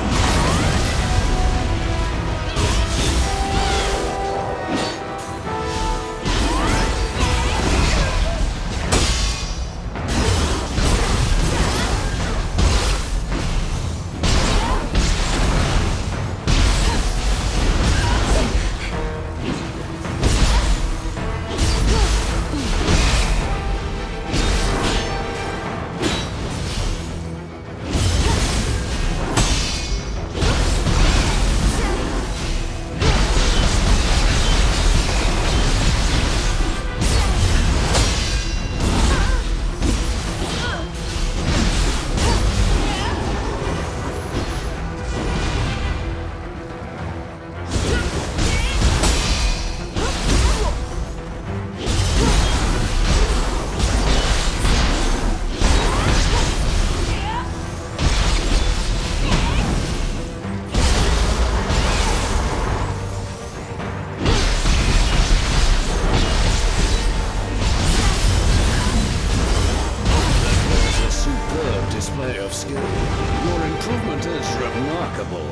Display of skill. Your improvement is remarkable.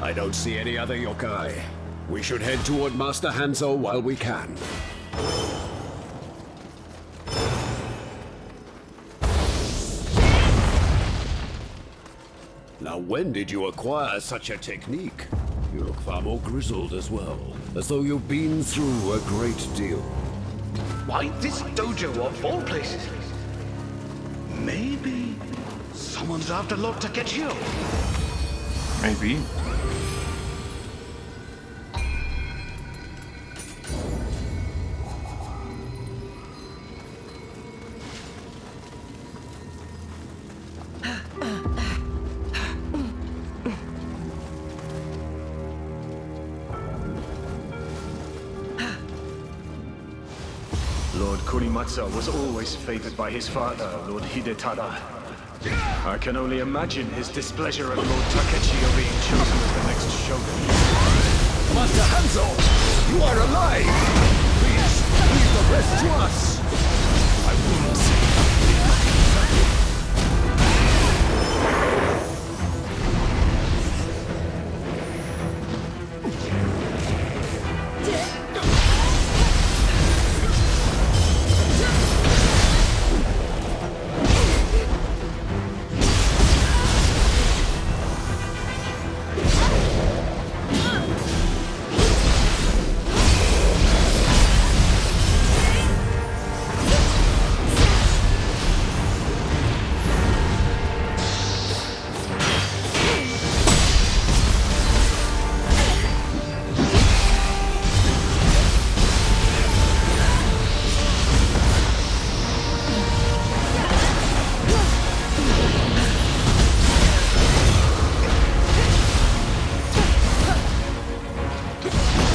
I don't see any other yokai. We should head toward Master Hanzo while we can. Now, when did you acquire such a technique? You look far more grizzled as well, as though you've been through a great deal. Why this dojo of all places? Maybe someone's after Lord Takechio. Maybe. Lord Kurimatsu was always favored by his father, Lord Hidetada. I can only imagine his displeasure at Lord Takechio being chosen as the next shogun. Master Hanzo! You are alive! Please, leave the rest to us! I will see.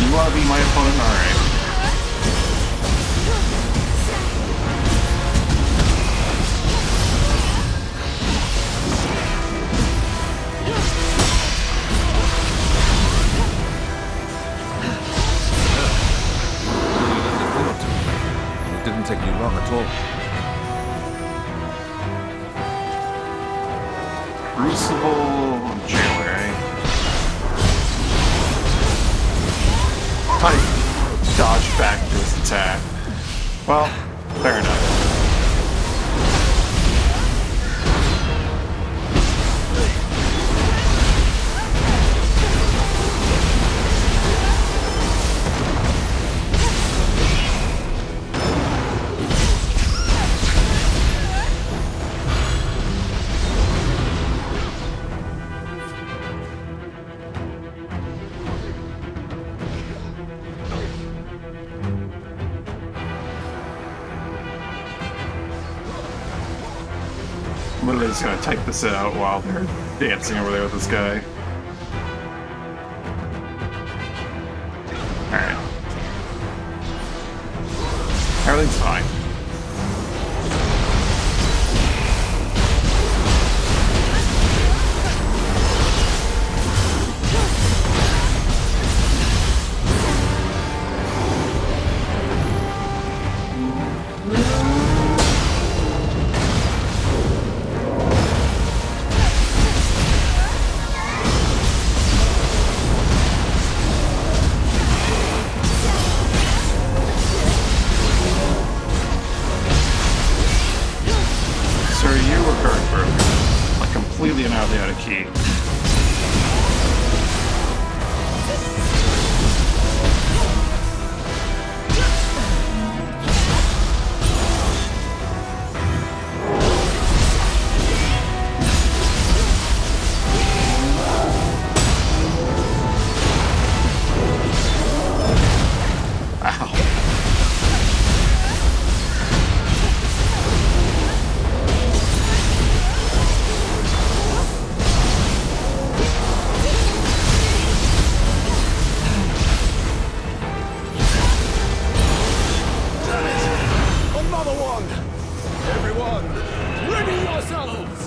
You want to be my opponent? Alright. It didn't take you long at all. Crucible jailer, eh? I dodged back to his attack. Well, fair enough. I'm literally just gonna type this out while they're dancing over there with this guy. Alright. Everything's fine. Sir, you were very broken. Like completely and utterly out of key. Ow. Another one! Everyone, ready yourselves!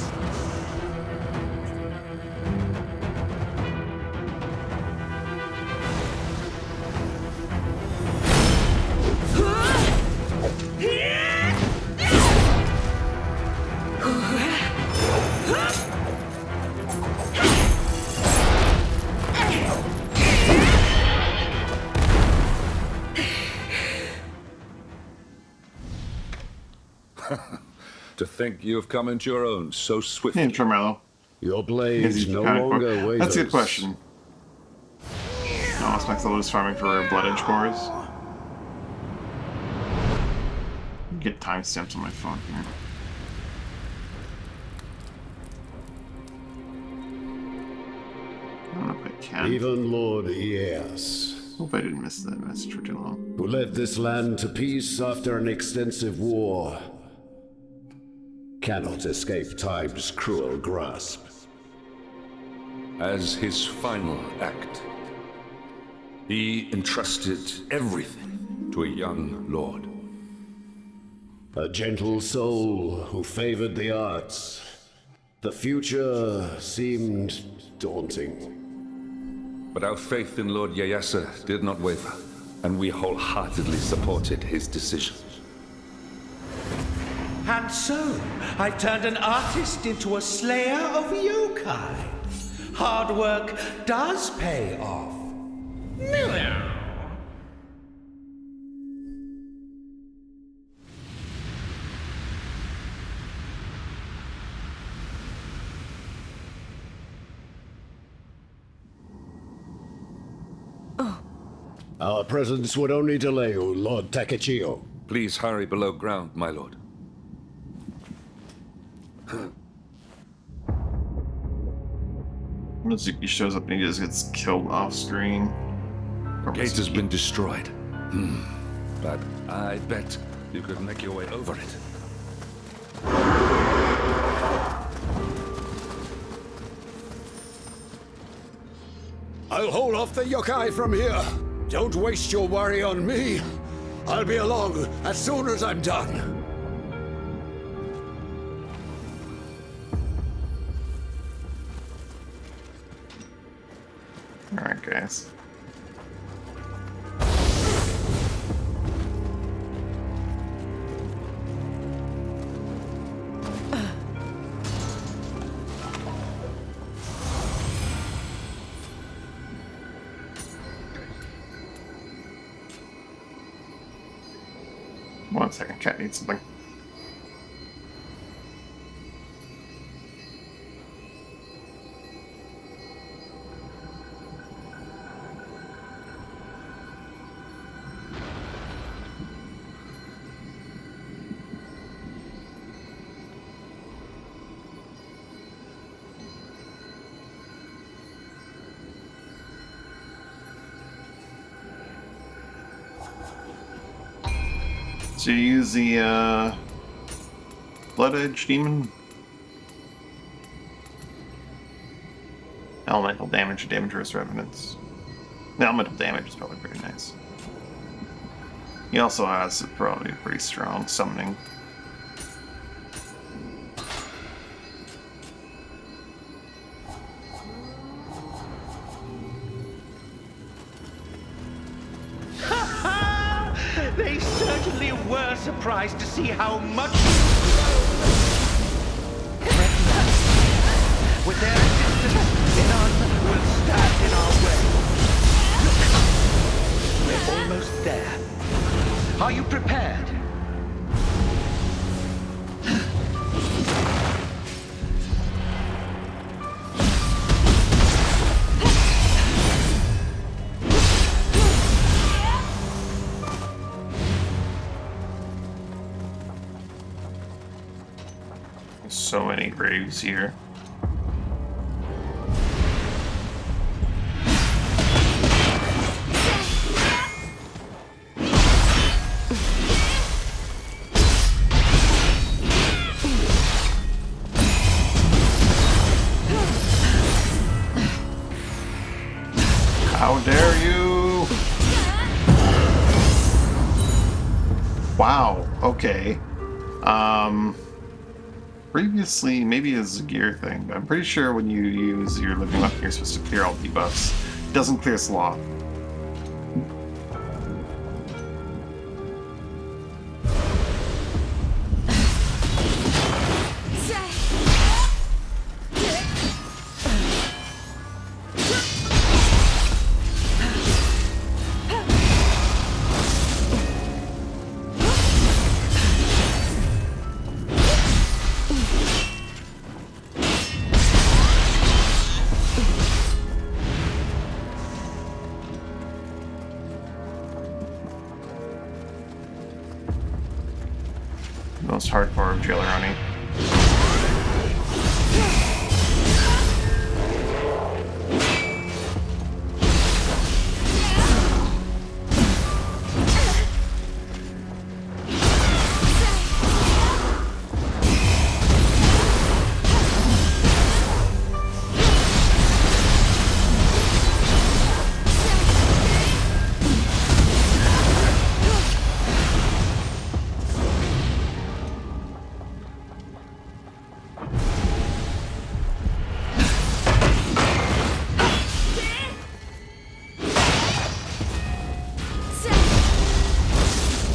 To think you have come into your own so swiftly. Hey, Tremello. Your blades no longer waver. That's a good question. Oh, it's Maxillus farming for blood edge cores. Get timestamps on my phone here. I don't know if I can. Even Lord Eas, Hope I didn't miss that message for too long. who led this land to peace after an extensive war, cannot escape time's cruel grasp. As his final act, he entrusted everything to a young lord. A gentle soul who favored the arts. The future seemed daunting. But our faith in Lord Yeyasa did not waver, and we wholeheartedly supported his decision. And so, I've turned an artist into a slayer of yokai. Hard work does pay off. Our presence would only delay you, Lord Takechio. Please hurry below ground, my lord. Mizuki shows up and he just gets killed off screen. Gate has been destroyed. But I bet you could make your way over it. I'll hold off the yokai from here. Don't waste your worry on me. I'll be along as soon as I'm done. Alright, guys. One second, cat needs something. So you use the Blood Edge Demon? Elemental damage, Damagerous Revenants. The elemental damage is probably pretty nice. He also has probably pretty strong summoning. They certainly were surprised to see how much with their assistance, none will stand in our way. Look, we're almost there. Are you prepared? So many graves here. How dare you! Wow, okay. Previously, maybe it's a gear thing, but I'm pretty sure when you use your living weapon, you're supposed to clear all debuffs. It doesn't clear sloth. hardcore jailer honey.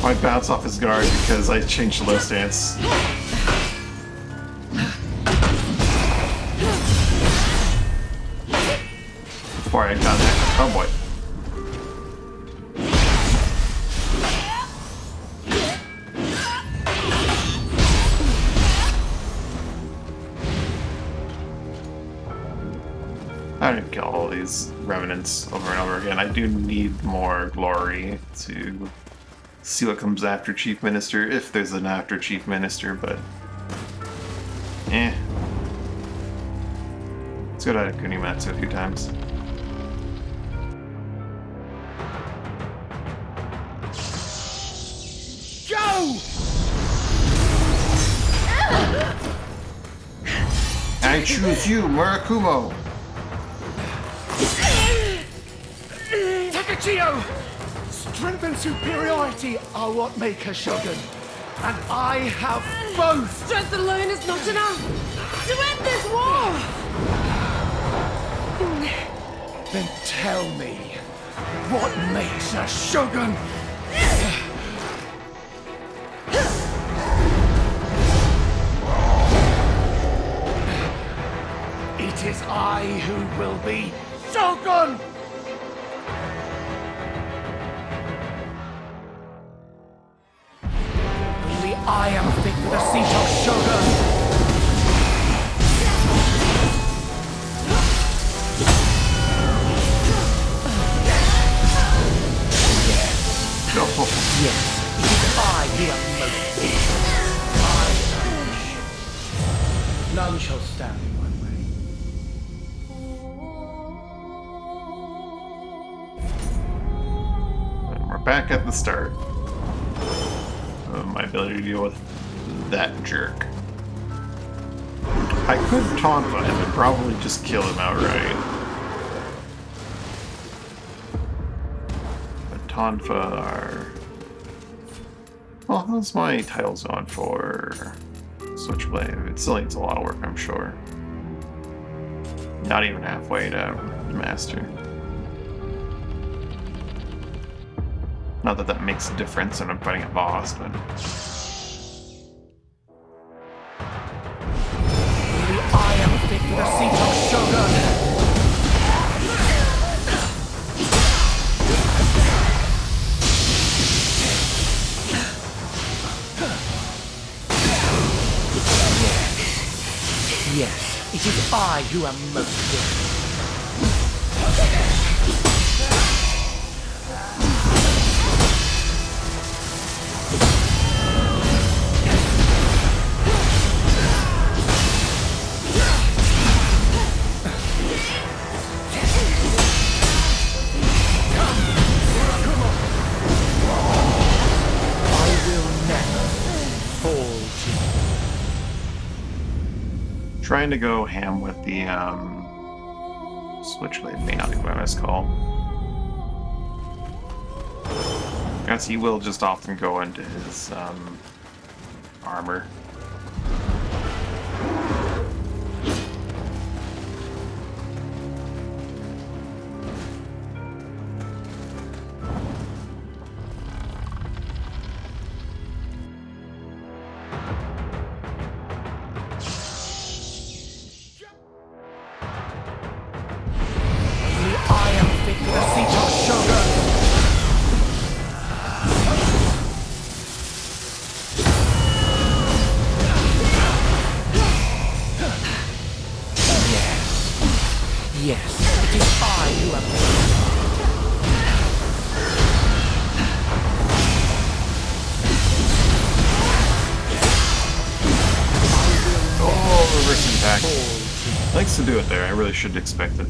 I bounce off his guard because I changed the low stance. Before I got that. Oh boy. I didn't kill all these revenants over and over again. I do need more glory to see what comes after Chief Minister, if there's an after Chief Minister, but eh. Let's go to Kunimatsu a few times. Go! I choose you, Murakumo! Takachio! Strength and superiority are what make a shogun. And I have both! Strength alone is not enough to end this war! Then tell me, what makes a shogun? It is I who will be shogun! Only I am fit for the seat of shogun! Yes, it is I who am most. None shall stand in my way. And we're back at the start of my ability to deal with that jerk. I could taunt him and probably just kill him outright. But Tonfa are... Well, how's my title zone for Switchblade? It still needs a lot of work, I'm sure. Not even halfway to Master. Not that that makes a difference when I'm fighting a boss, but... Only I am fit for the seat of shogun! Yes, it is I who am most fit. Trying to go ham with the Switchblade may not be my best call. I guess he will just often go into his armor. Yes, it is I who am... back. Likes to do it there. I really should expect it.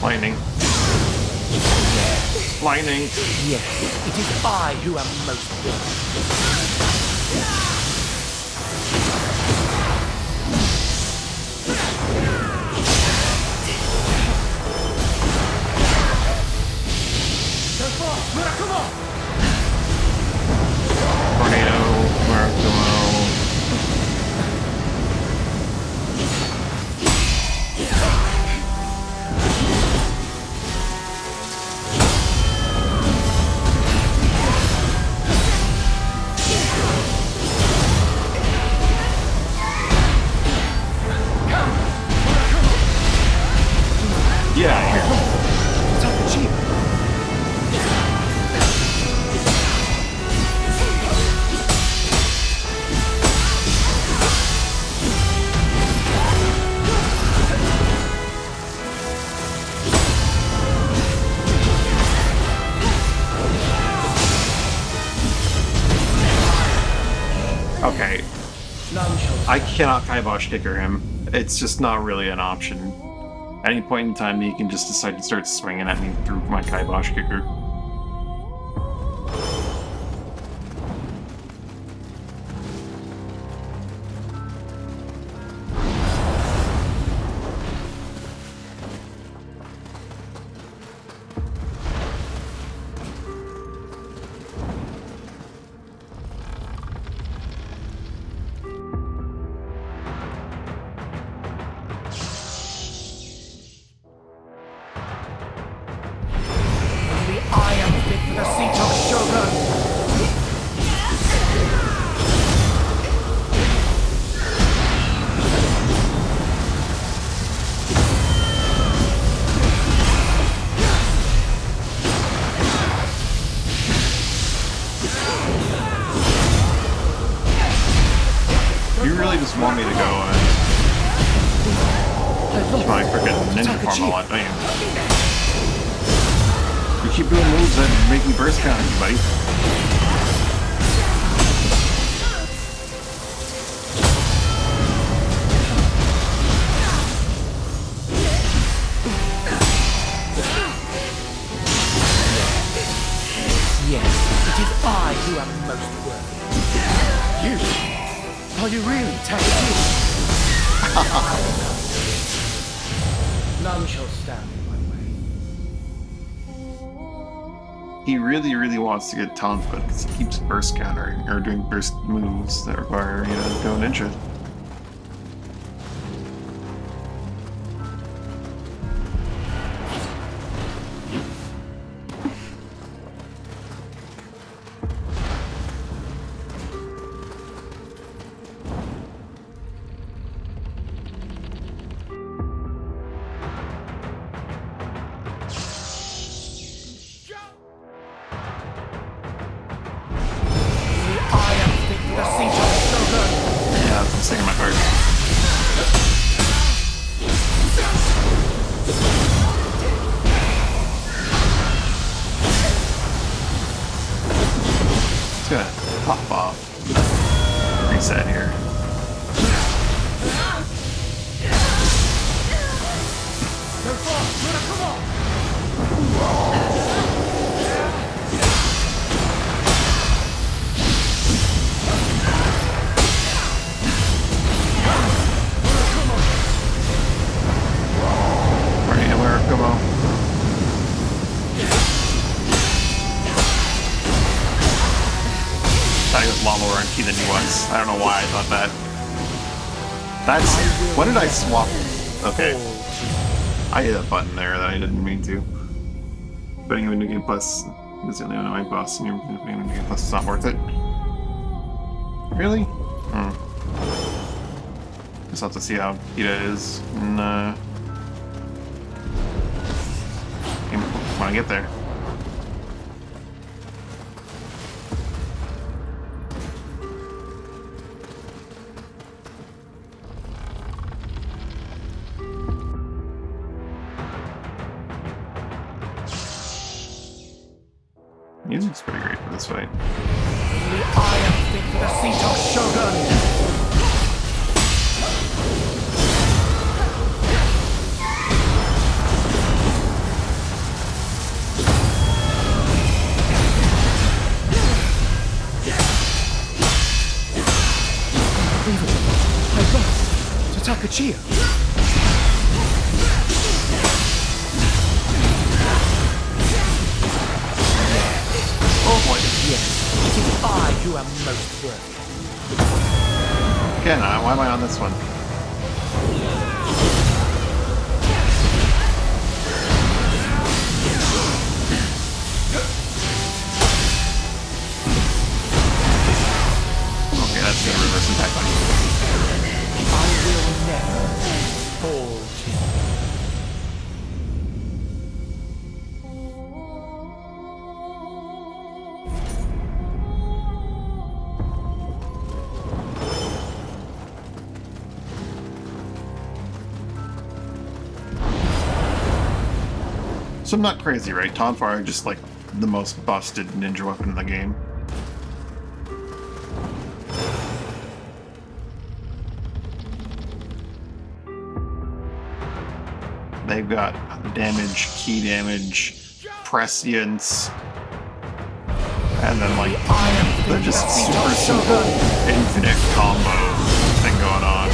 Lightning. Lightning. Yes, it is I who am most Tornado. Murakumo. Yeah, here. Okay. I cannot Kibosh kicker him. It's just not really an option. At any point in time, he can just decide to start swinging at me through my Kibosh kicker. You really just want me to go and my freaking ninja form a lot, don't you? You keep doing moves that make me burst counter you, buddy. Yes, it is I who am most worthy. You? Are you really Takachi? None shall stand in my way. He really, really wants to get taunt, but he keeps burst countering or doing burst moves that require you to go ninja. Yeah, I'm sticking my heart. It's gonna pop off. Reset here. Thought he was a lot lower on key than he was. I don't know why I thought that. That's... When did I swap? Okay. I hit a button there that I didn't mean to. Betting you into Game Plus is the only one I boss, and you're betting into Game Plus is not worth it. Really? Just have to see how PETA is when I get there. Music's pretty great for this fight. I am fit for the seat of Shogun! I lost to Takachiya. Oh boy. Yes, it is I who am most worthy. Again, why am I on this one? Okay, that's gonna reverse impact on you. I will never fall to you. So I'm not crazy, right? Tonfire are just like the most busted ninja weapon in the game. They've got damage, key damage, prescience, and then like they're just super infinite combo thing going on.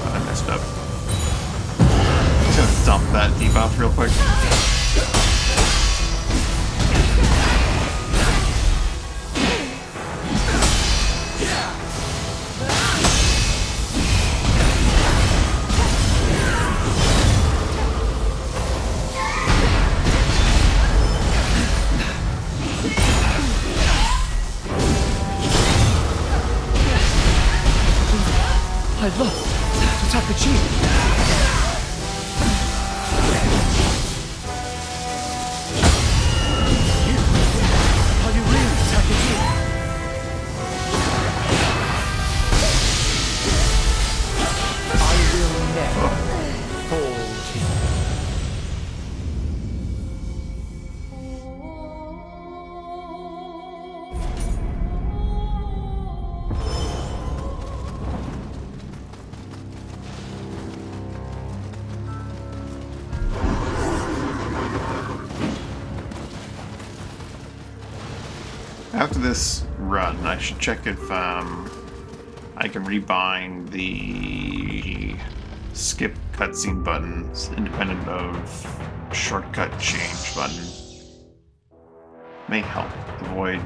I messed up. Just gonna dump that debuff real quick. I lost to Takachiya. Are you really Takachiya? I will never fall to you. After this run, I should check if I can rebind the skip cutscene buttons independent of shortcut change button. May help avoid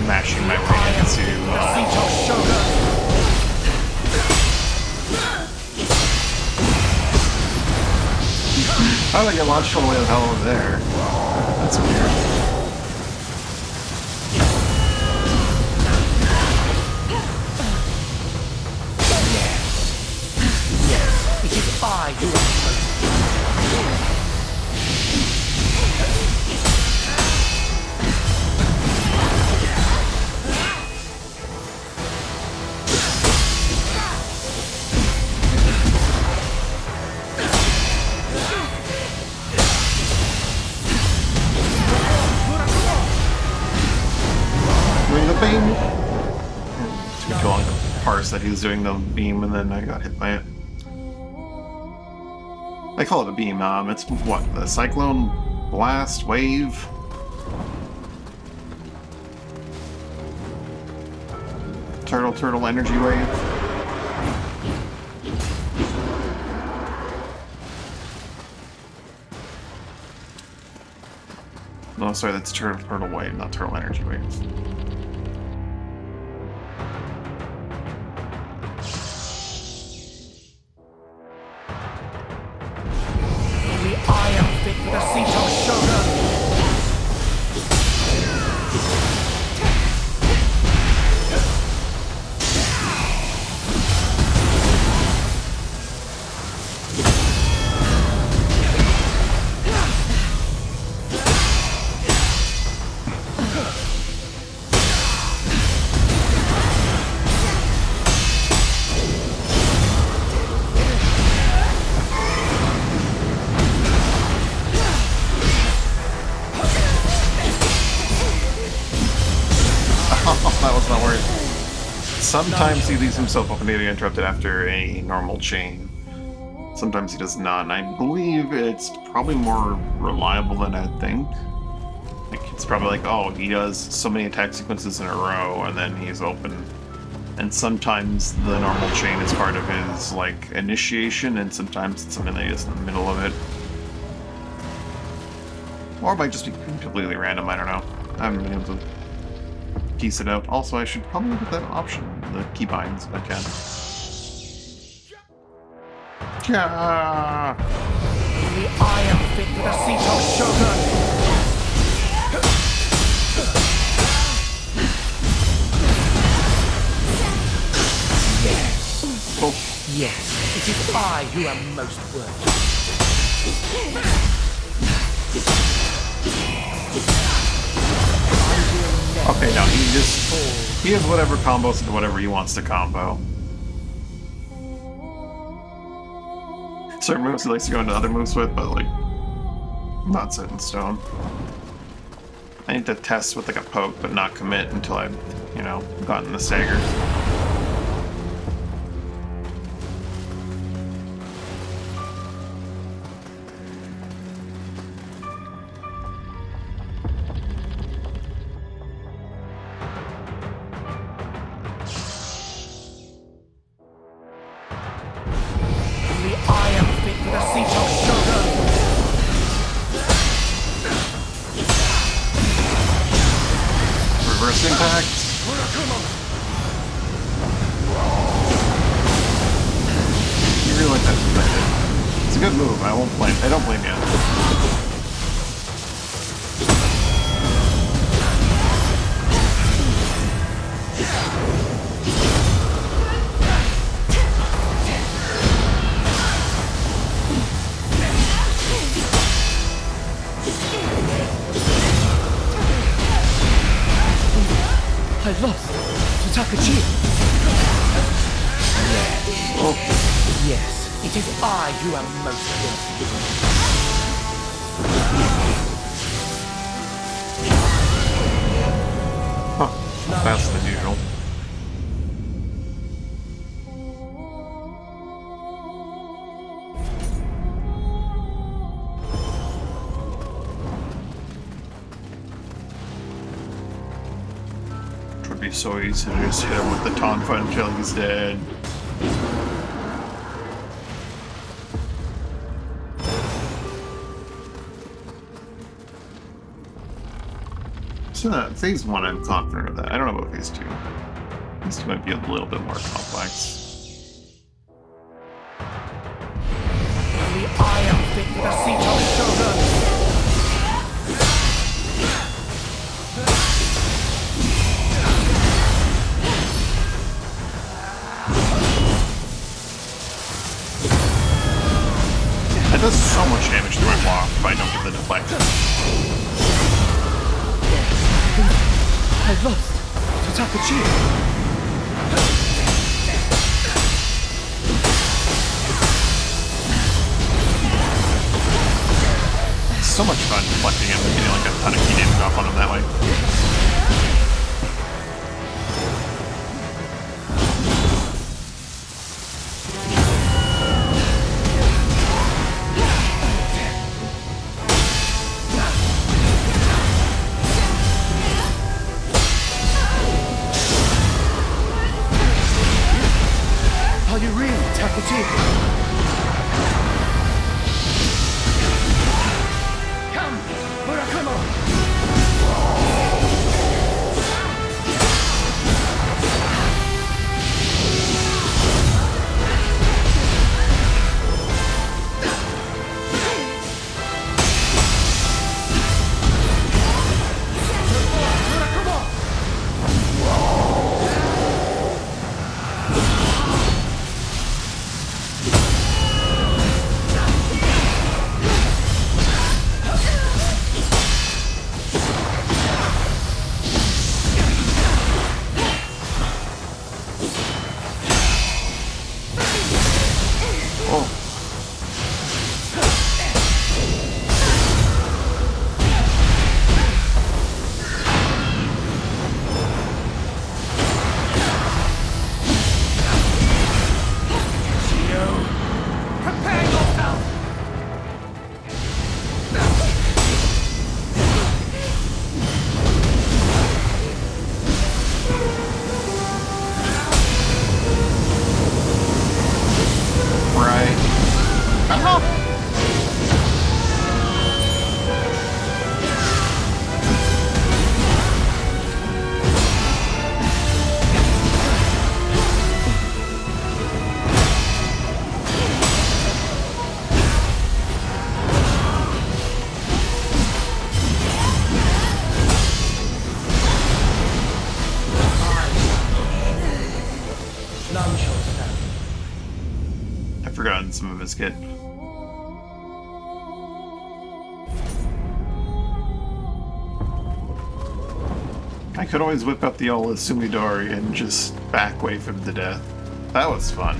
mashing my way into how did I get launched all the way the hell over there? That's weird. I who am doing the beam. It took me too long to parse that he was doing the beam, and then I got hit by it. I call it a beam. It's what? The Cyclone Blast Wave? Turtle Energy Wave? No, sorry, that's turtle wave, not turtle energy waves. Only I am fit for the seat of Shogun! That was not worth it. Sometimes he leaves himself open to getting interrupted after a normal chain. Sometimes he does not, and I believe it's probably more reliable than I'd think. Like, it's probably like, oh, he does so many attack sequences in a row, and then he's open. And sometimes the normal chain is part of his, like, initiation, and sometimes it's something that he does in the middle of it. Or it might just be completely random, I don't know. I haven't been able to piece it out. Also, I should probably look at that option, the keybinds, if I can. Yeah. Only I am fit for the seat of Shogun! Yes. Oh. Yes, it is I who am most worthy. Okay, now he has whatever combos into whatever he wants to combo. Certain moves he likes to go into other moves with, but like, not set in stone. I need to test with like a poke, but not commit until I've, you know, gotten the stagger. Only I am fit for the seat of Shogun! Reverse impact. You really like that move I did. It's a good move. I don't blame you. I lost to Takachi! Yes. Oh. Yes, it is I who am most worthy. Huh. Faster than usual. Would be so easy to just hit him with the Tonfa until he's dead. So phase 1, I'm confident of that. I don't know about phase 2. Phase 2 might be a little bit more complex. Only I am fit for the seat of Shogun! That does so much damage to my block if I don't get the deflect. I lost to Takachi! So much fun deflecting him and getting like a ton of key damage off on him that way. Are you real, Takachi? Come, Murakumo! in some of his kit. I could always whip up the old Sumidori and just back wave him to death. That was fun.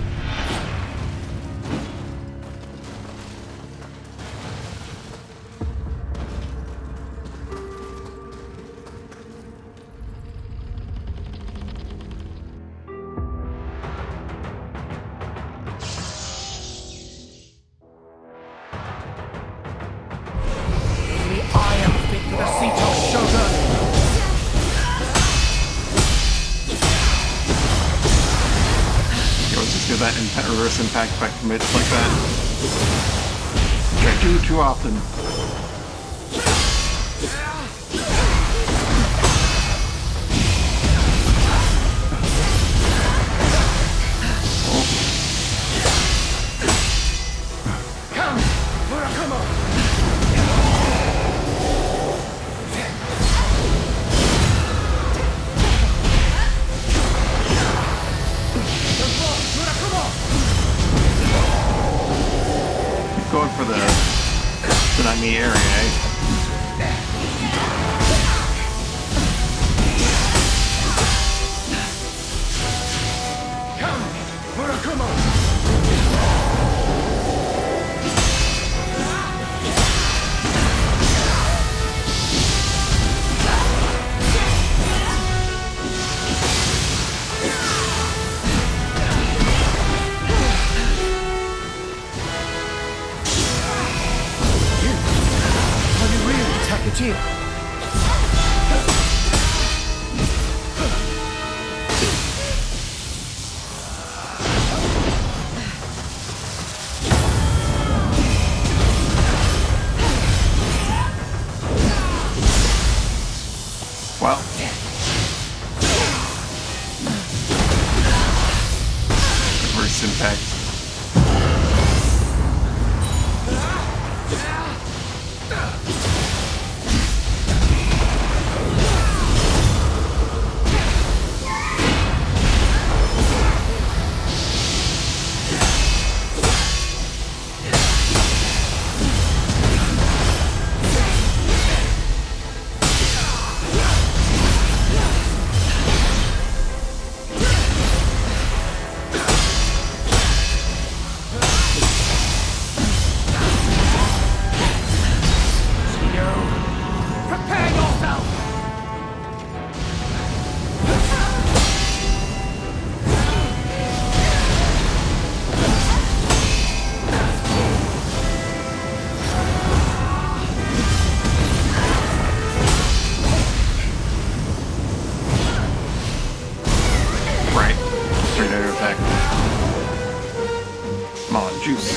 That reverse impact by commits like that. Which I do too often. Going for the tsunami area, eh? Well, reverse impact. Juice.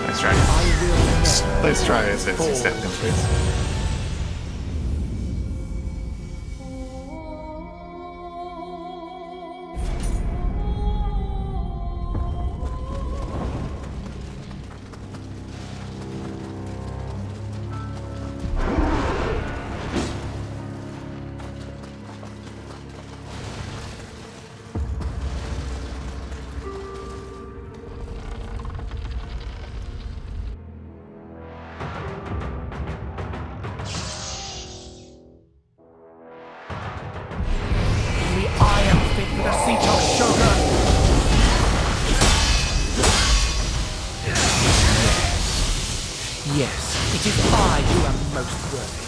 Nice try. Let's try this as he stepped in place. Yes, it is I who am most worthy.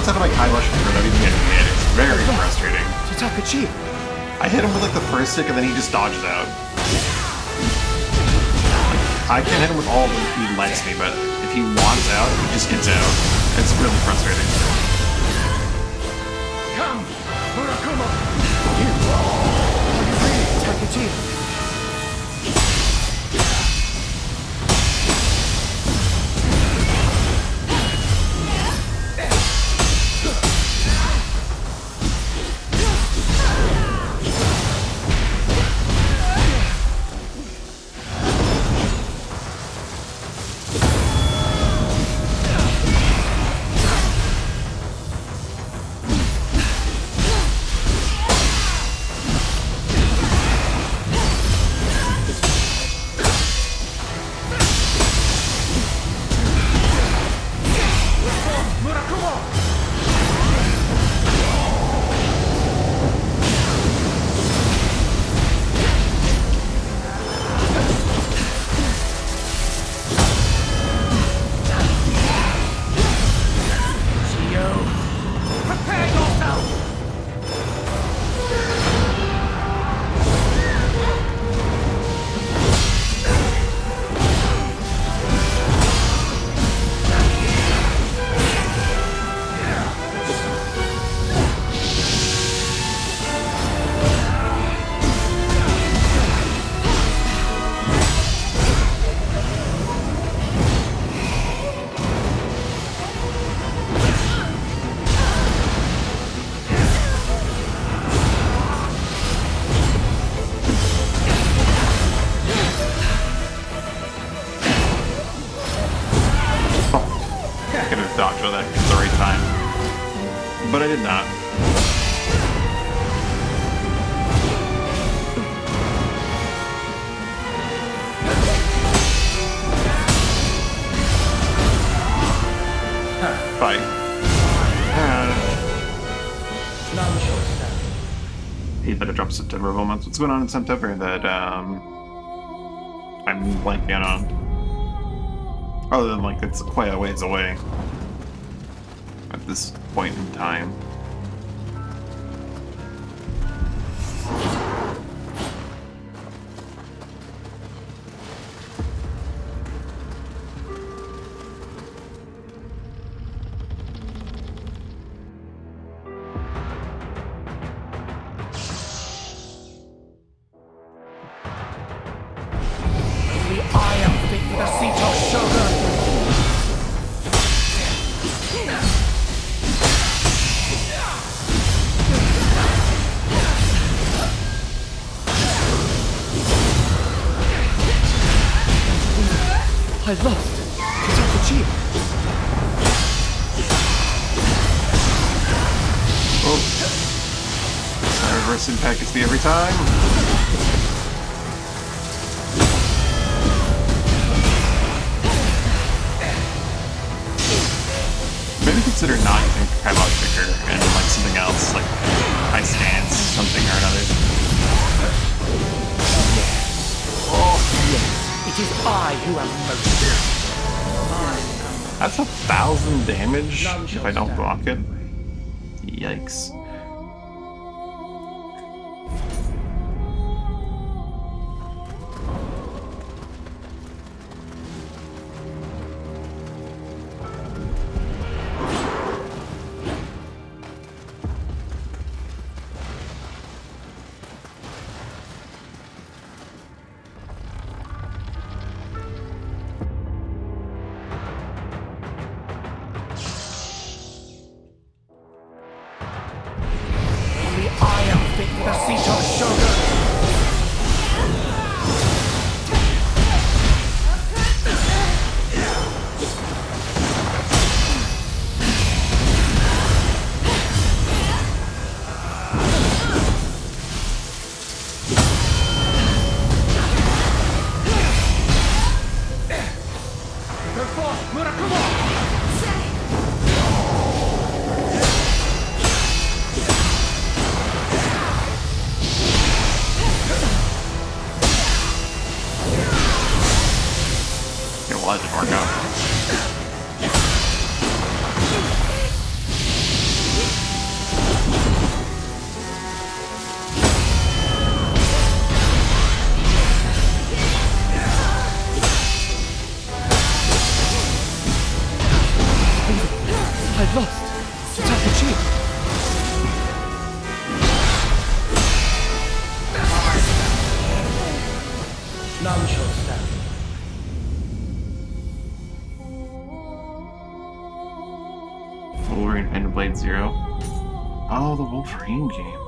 gets out of like high motion without even getting hit. It's very frustrating. I hit him with like the first stick and then he just dodges out. I can't hit him with all of them if he lets me, but if he wants out, he just gets out. It's really frustrating. Come, Murakumo! But I did not. Fight. He better drop September moments. What's going on in September that I'm blanking on? Other than like it's quite a ways away at this point in time. I lost. Kitakuchi. Oh. Reverse impact gets me every time. Maybe consider not using Kaiba Kicker and like something else, like High Stance, something or another. Oh, yes. It is I who am most. That's 1,000 damage if I don't block it. Yikes. None shall stand. Wolverine Phantom Blade Zero. Oh, the Wolverine game.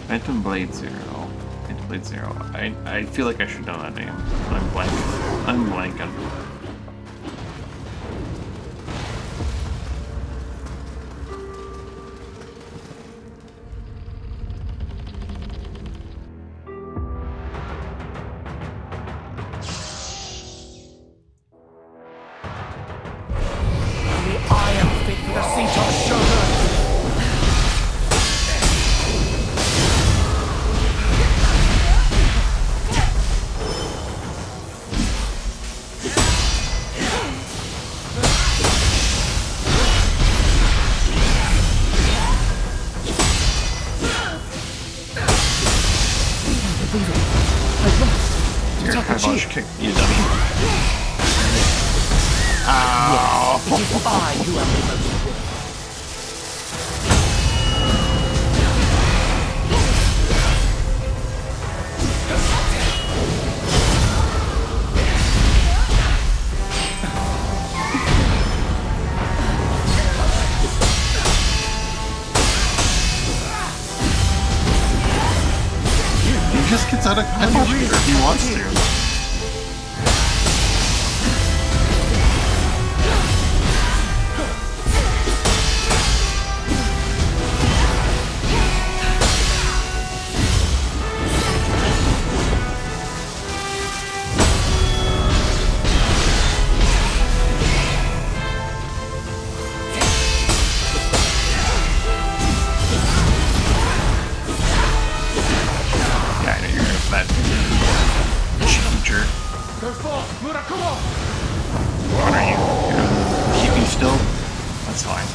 Phantom Blade Zero. Phantom Blade Zero. I feel like I should know that name. I'm blanking. I'm blanking. I am fit for the seat of Shogun! Your kibosh kick, you dummy. Ow! It is I who am the most worthy. He just gets out of kibosh if he wants to. Yeah, I know you're gonna that cheeky jerk. What are you? You're gonna keep me still? That's fine.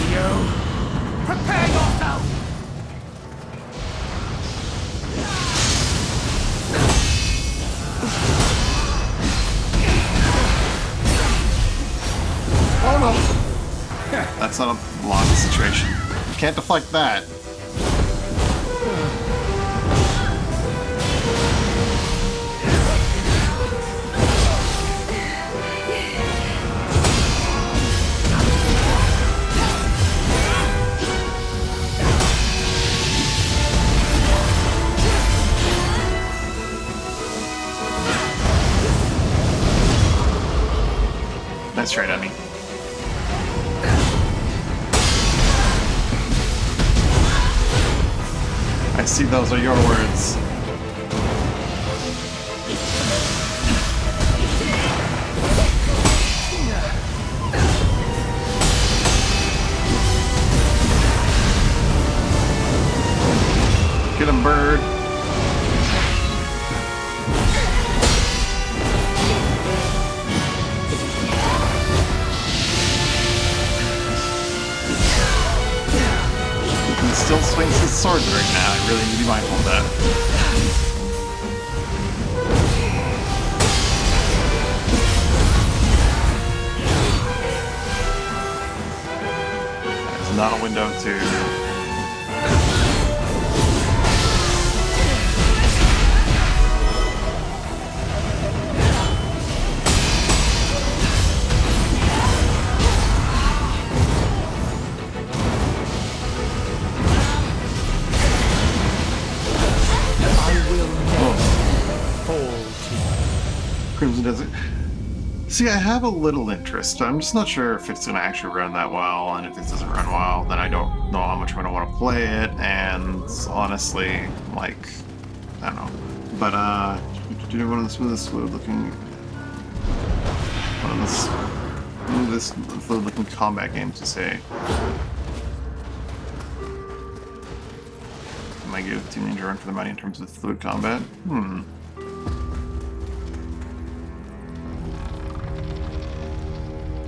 Nioh, prepare yourself! That's not a long situation. You can't deflect that. That's right, Emmy. I see those are your words. Get him, bird. He still swings his sword right now. I really need to be mindful of that. There's not a window to... Crimson Desert. See, I have a little interest. I'm just not sure if it's going to actually run that well, and if it doesn't run well, then I don't know how much I'm going to want to play it, and honestly, like, I don't know. But, one of this fluid-looking... One of this fluid-looking combat games to say. Am I give Team Ninja run for the money in terms of fluid combat?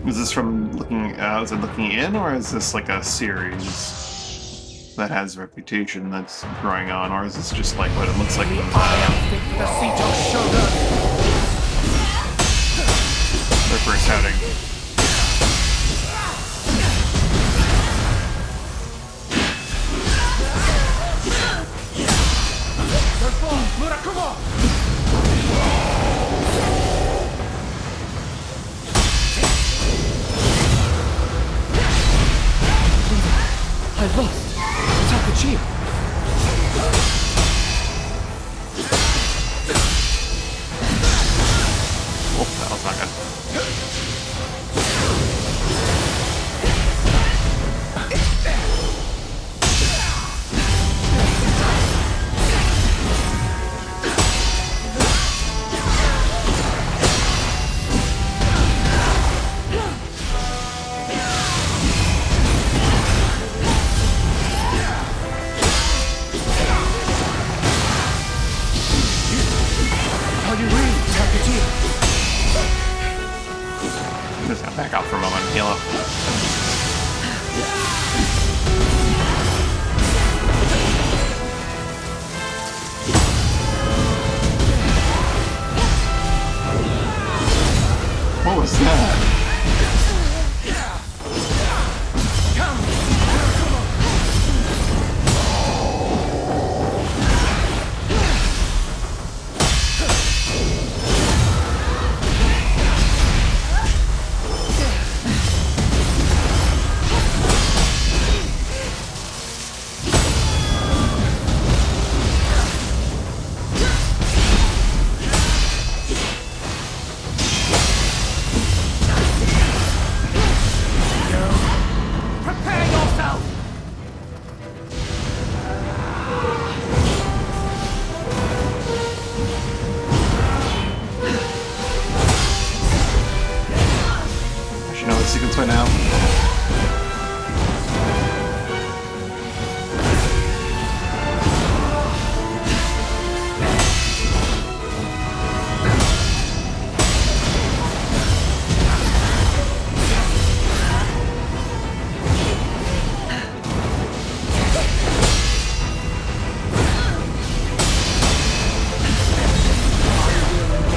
Is this from looking is it looking in, or is this like a series that has a reputation that's growing on, or is this just like what it looks like? I am fit for the seat of Shogun! Their first outing. Takachi. Oh, that was not good. How do you read, Takachi? I'm just gonna back out for a moment and heal up. What was that? Prepare yourself! I should know the sequence by now.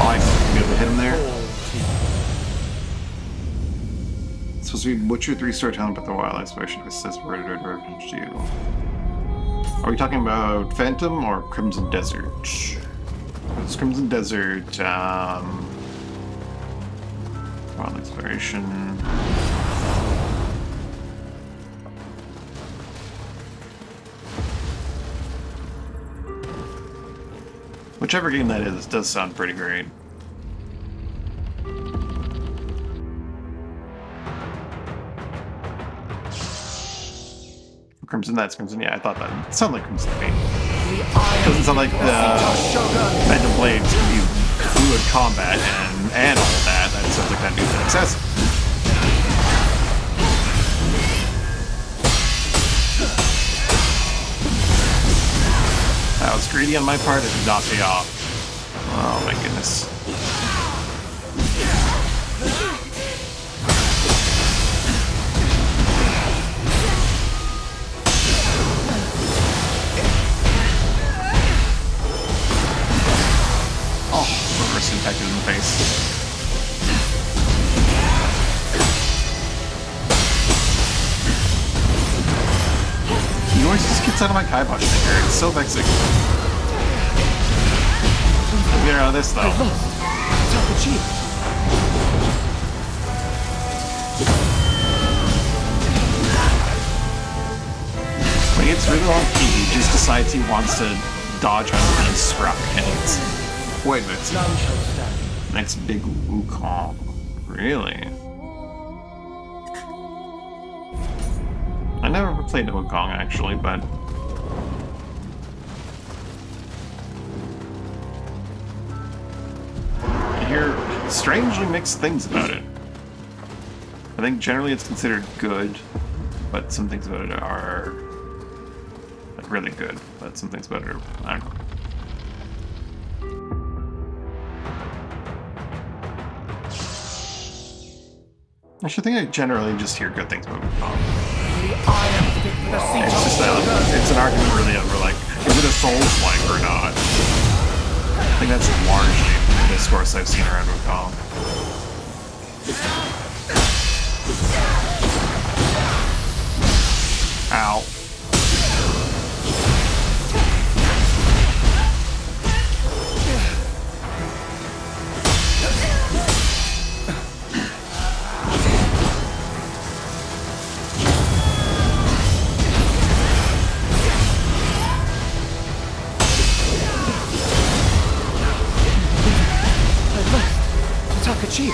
Oh, I be able to hit him there. It's supposed to be Butcher 3-star talent, but the wild exploration says revenge to you. Are we talking about Phantom or Crimson Desert? It's Crimson Desert, wild exploration. Whichever game that is, does sound pretty great. Crimson, that's Crimson. Yeah, I thought that. It sounded like Crimson Pain. Doesn't sound like the Phantom Blades can be fluid combat and all that. That sounds like that'd be excessive. That was greedy on my part. It did not pay off. Oh my goodness. Reverse impacted in the face. He always just gets out of my kibosh finger. It's so vexing. Get out of this though. When he gets really long, he just decides he wants to dodge under being struck, and it's quite vexing. Next big Wukong. Really? I never played Wukong actually, but I hear strangely mixed things about it. I think generally it's considered good, but some things about it are like really good, but some things about it are, I don't know. I should think I generally just hear good things about Wukong. It's just it's an argument really over like, is it a Souls-like or not? I think that's largely the discourse I've seen around Wukong. Ow. Takachi!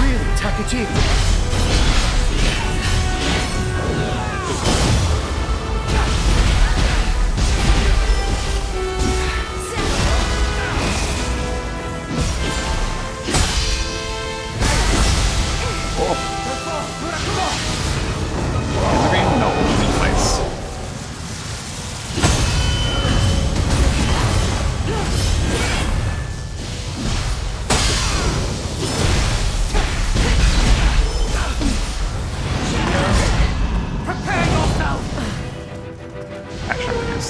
Really, Takachi?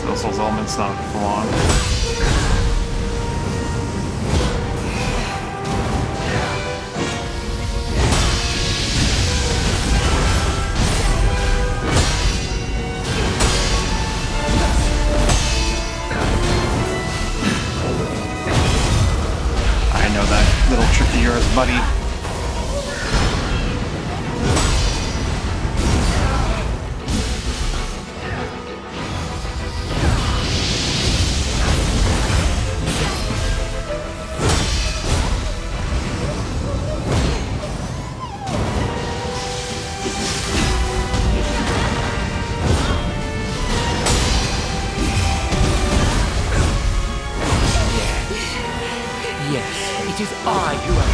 Those elements not full on. I know that little trick of yours, buddy. Yes, it is I who am.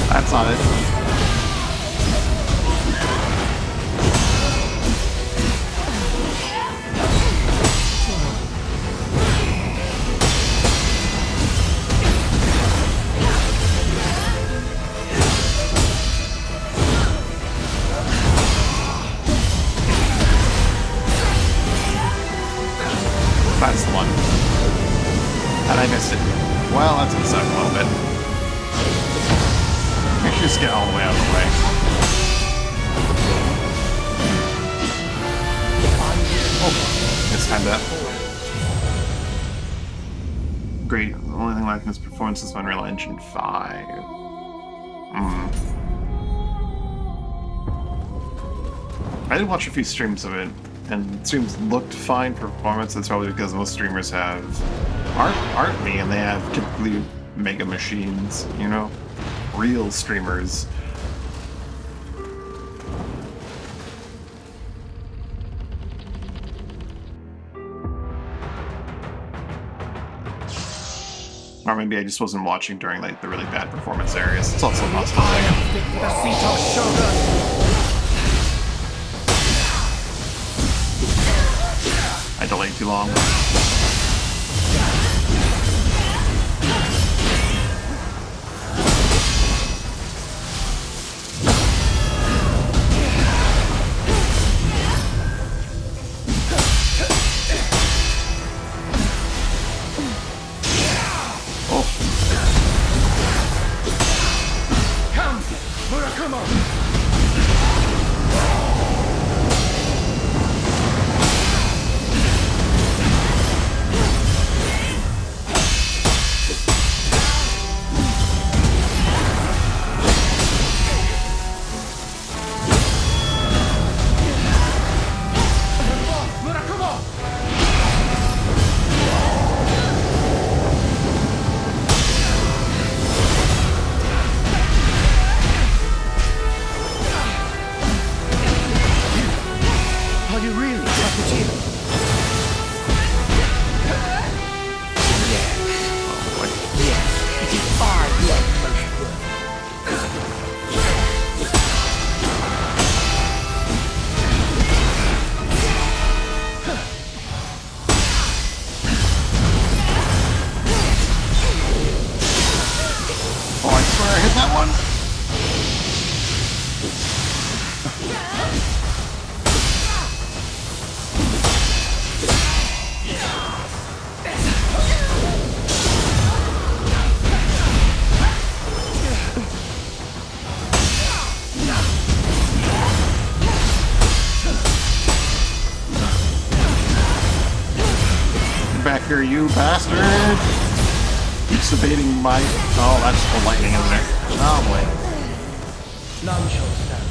That's not it. That's the one. And I missed it. Well, that's gonna suck a little bit. I should just get all the way out of the way. Oh, it's time to... Great. The only thing lacking is performance is Unreal Engine 5. I did watch a few streams of it, and streams looked fine for performance. That's probably because most streamers aren't me, and they have typically mega machines, you know? Real streamers. Or maybe I just wasn't watching during like the really bad performance areas. It's also possible. I delayed too long. trigger, you bastard! Keeps evading my... Oh, that's the lightning, isn't it? Oh, boy. None shall stand.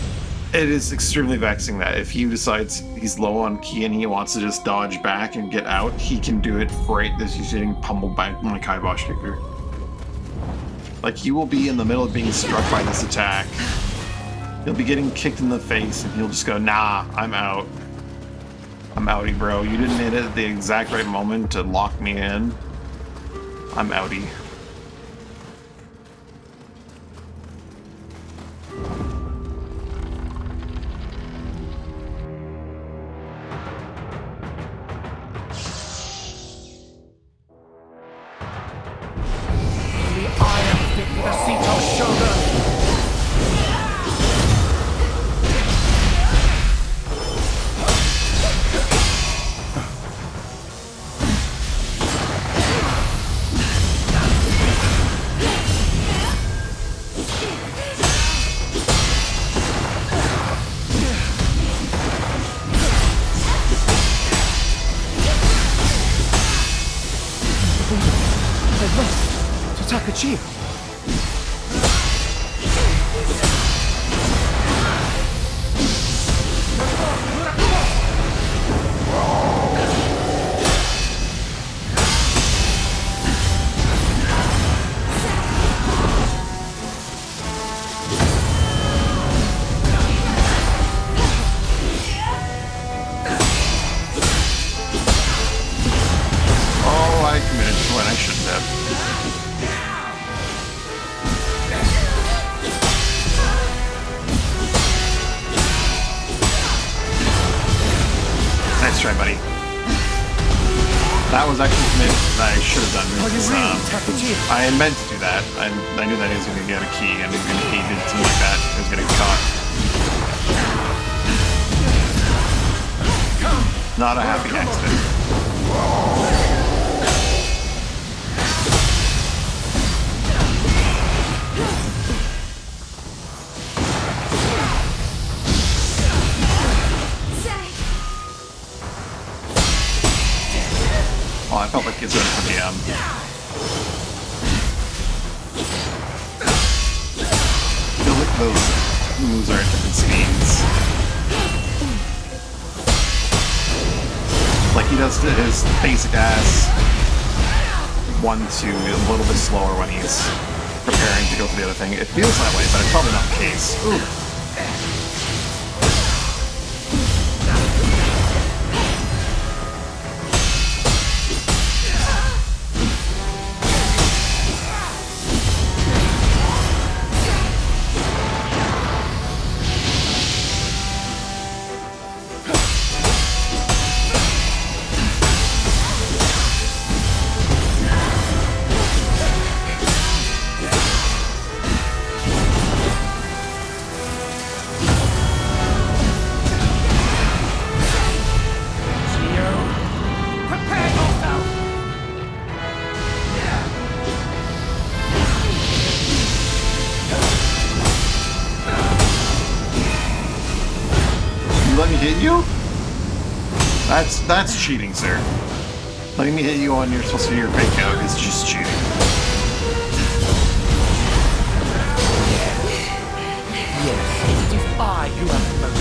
It is extremely vexing that if he decides he's low on ki and he wants to just dodge back and get out, he can do it right as he's getting pummeled by my Kaibosh kicker. Like, he will be in the middle of being struck by this attack. He'll be getting kicked in the face and he'll just go, nah, I'm out. I'm outie, bro. You didn't hit it at the exact right moment to lock me in. I'm outie. The Sito Shogun! To Takachio. Oh, I committed to when I shouldn't have. Nice try, buddy. That was actually committed that I should have done. I meant to do that. I knew that he was going to get a key, and if he did something like that, he was going to get caught. Not a happy accident. Oh, I felt like it's ready for DM. I feel like those moves are at different speeds. Like he does his basic ass 1-2 a little bit slower when he's preparing to go for the other thing. It feels that way, but it's probably not the case. Ooh. Let me hit you? That's cheating, sir. Letting me hit you on your supposed to be your fake out is just cheating. Yes, it is I who have spoken.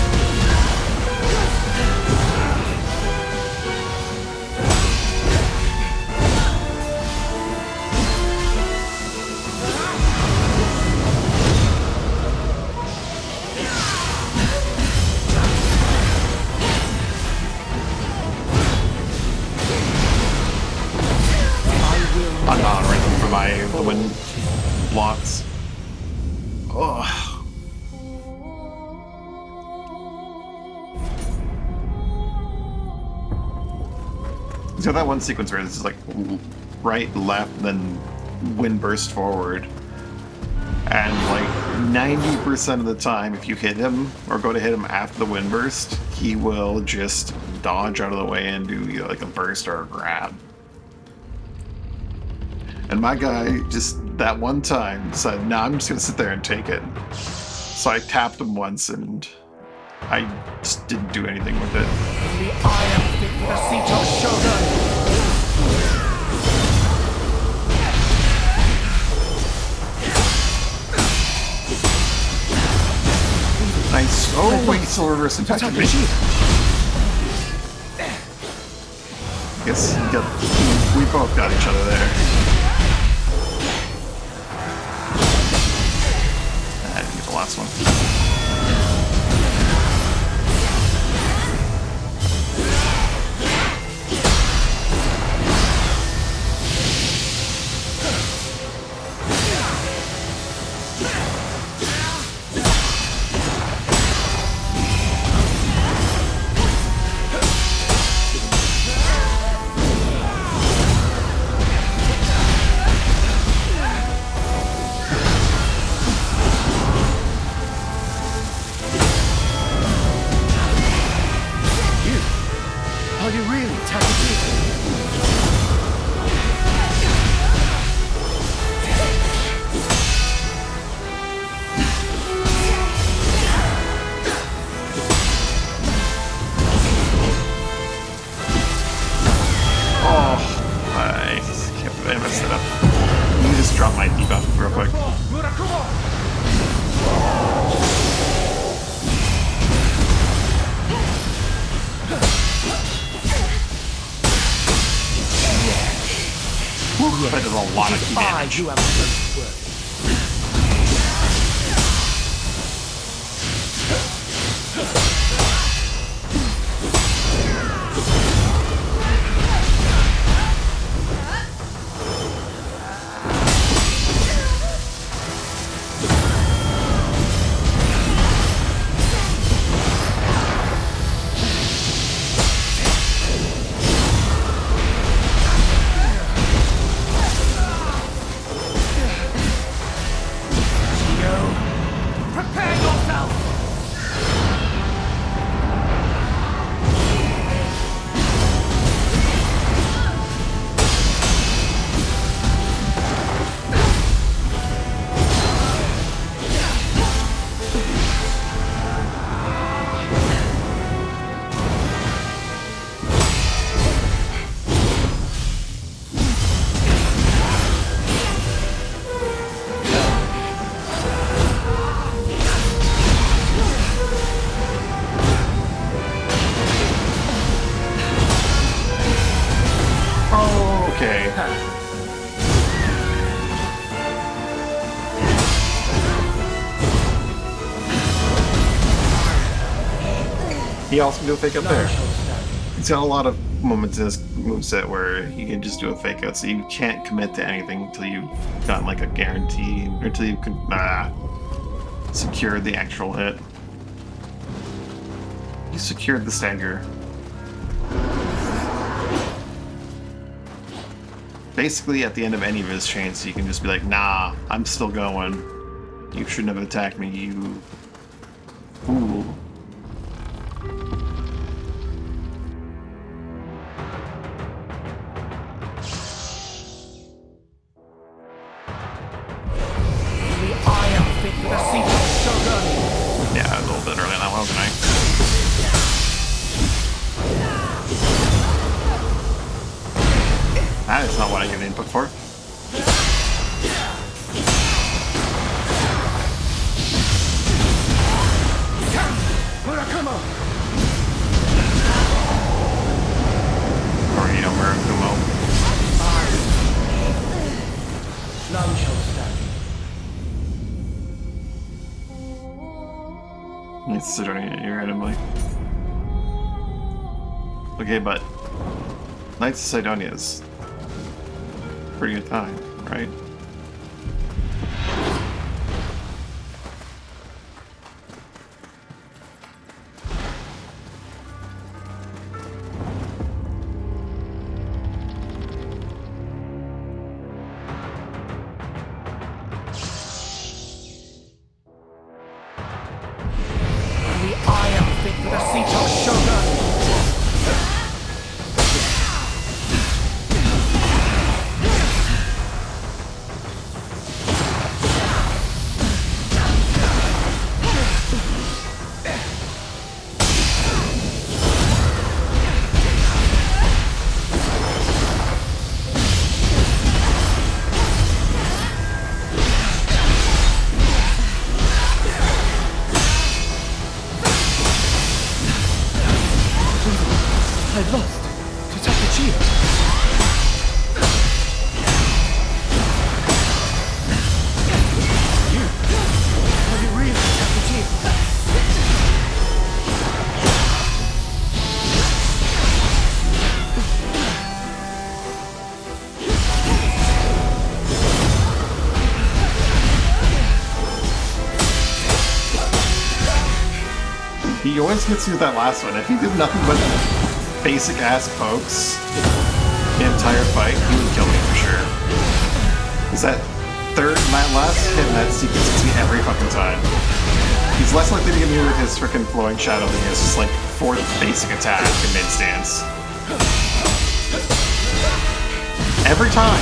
I'm not running for the wind blocks. Ugh. So that one sequence where it's like right, left, then wind burst forward. And like 90% of the time, if you hit him or go to hit him after the wind burst, he will just dodge out of the way and do like a burst or a grab. And my guy just that one time said, "Nah, I'm just gonna sit there and take it." So I tapped him once and I just didn't do anything with it. The I am fit for the Sito Shogun! Oh, wait, still reverse attacking me. Guess we both got each other there. I didn't get the last one. Are you really Takachi? I messed it up. You just drop my debuff real quick. Whew, that does a lot of key damage. You have a word. Prepare yourself! Okay. He also can do a fake out there. He's got a lot of moments in his moveset where he can just do a fake out, so you can't commit to anything until you've gotten like a guarantee, or until you can secure the actual hit. He secured the stagger. Basically, at the end of any of his chains, you can just be like, nah, I'm still going. You shouldn't have attacked me, you fool. I am fit for the seat of Shogun! Yeah, a little bit early on that one, wasn't I? That is not what I get input for. Or, you know, Murakumo. None shall stand. It's Sidonia here randomly. Okay, but Knights of Sidonia is pretty good time, right? I am fit for the seat of Shogun! He always hits you with that last one. If he did nothing but basic ass pokes the entire fight, he would kill me for sure. Is that that last hit in that sequence hits me every fucking time. He's less likely to get me with his frickin' flowing shadow than he is just like fourth basic attack in mid stance. Every time!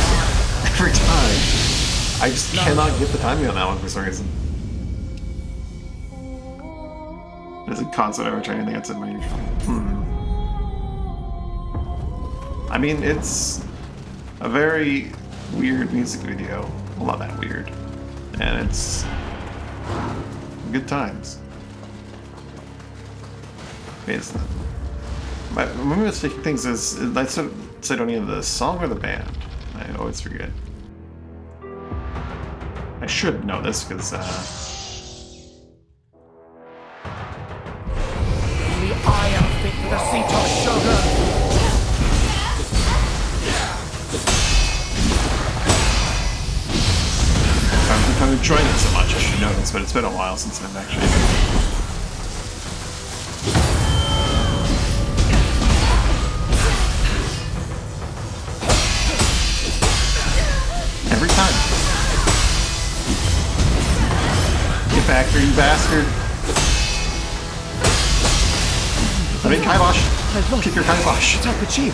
Every time! I just cannot get the timing on that one for some reason. There's a constant overturn, I think that's in my... I mean, it's a very weird music video. Well, not that weird. And it's... good times. Wait, it's not... My mistaken things is... I said only of the song or the band? I always forget. I should know this, because, The iron fit for the seat of Shogun! I'm enjoying it so much, I should know this, but it's been a while since I've actually... Every time. Get back here, you bastard! I mean, Kailash! Kick your Kailash! Takachi!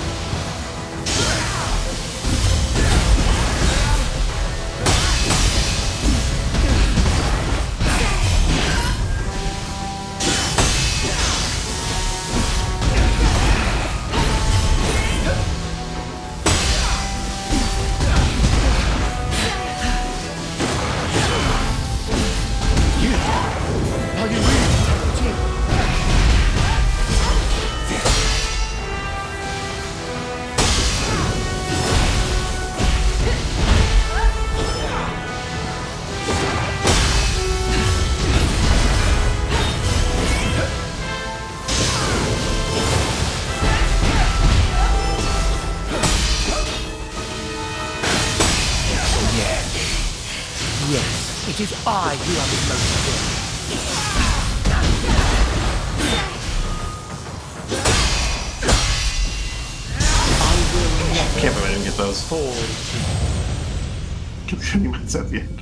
Yes, it is I who am the most I will never Can't believe I didn't get those. fall. Keep getting myself at the end.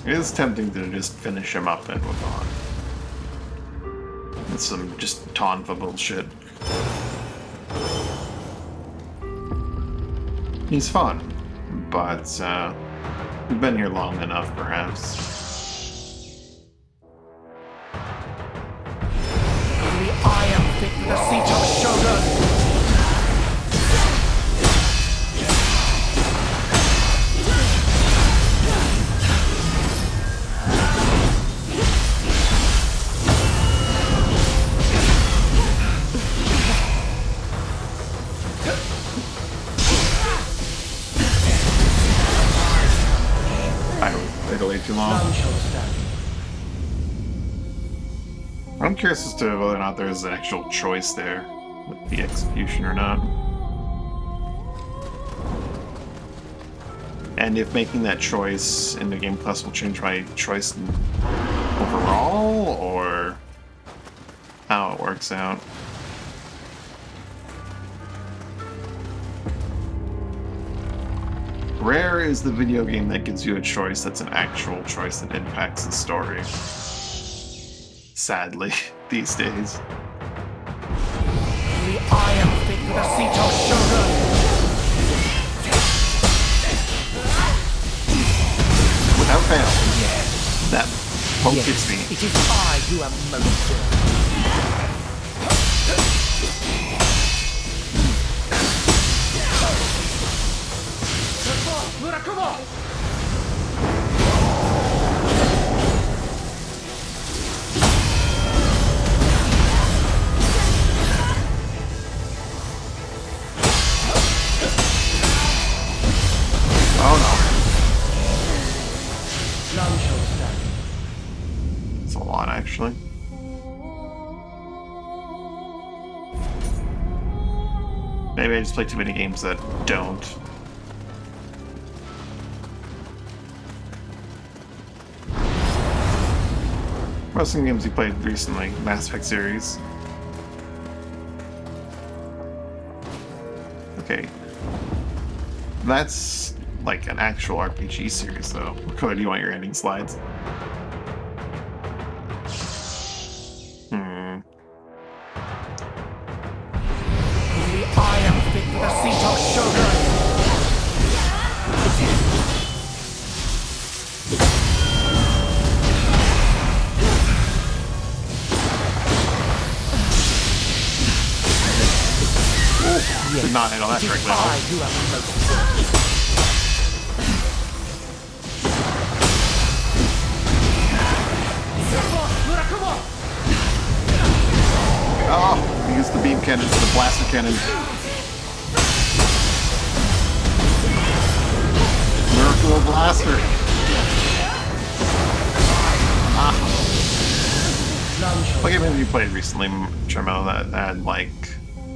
It is tempting to just finish him up and move on. It's some just Tonfa bullshit. He's fun, but we've been here long enough, perhaps. The iron fit for the seat of Shogun! Too long. I'm curious as to whether or not there is an actual choice there with the execution or not. And if making that choice in the Game Plus will change my choice overall, or how it works out. Rare is the video game that gives you a choice that's an actual choice that impacts the story. Sadly, these days. The iron fit for the seat of Shogun! Without fail, that poke hits me. It is I who am most It's a lot, actually. Maybe I just play too many games that don't. Wrestling games you played recently, Mass Effect series. Okay. That's like an actual RPG series, though. Cody, do you want your ending slides? I am fit for the seat of Shogun! Did not handle that correctly. I who am the most Oh, he used the beam cannon, the blaster cannon. Miracle blaster. Ah. What game have you played recently, Charmel, that had like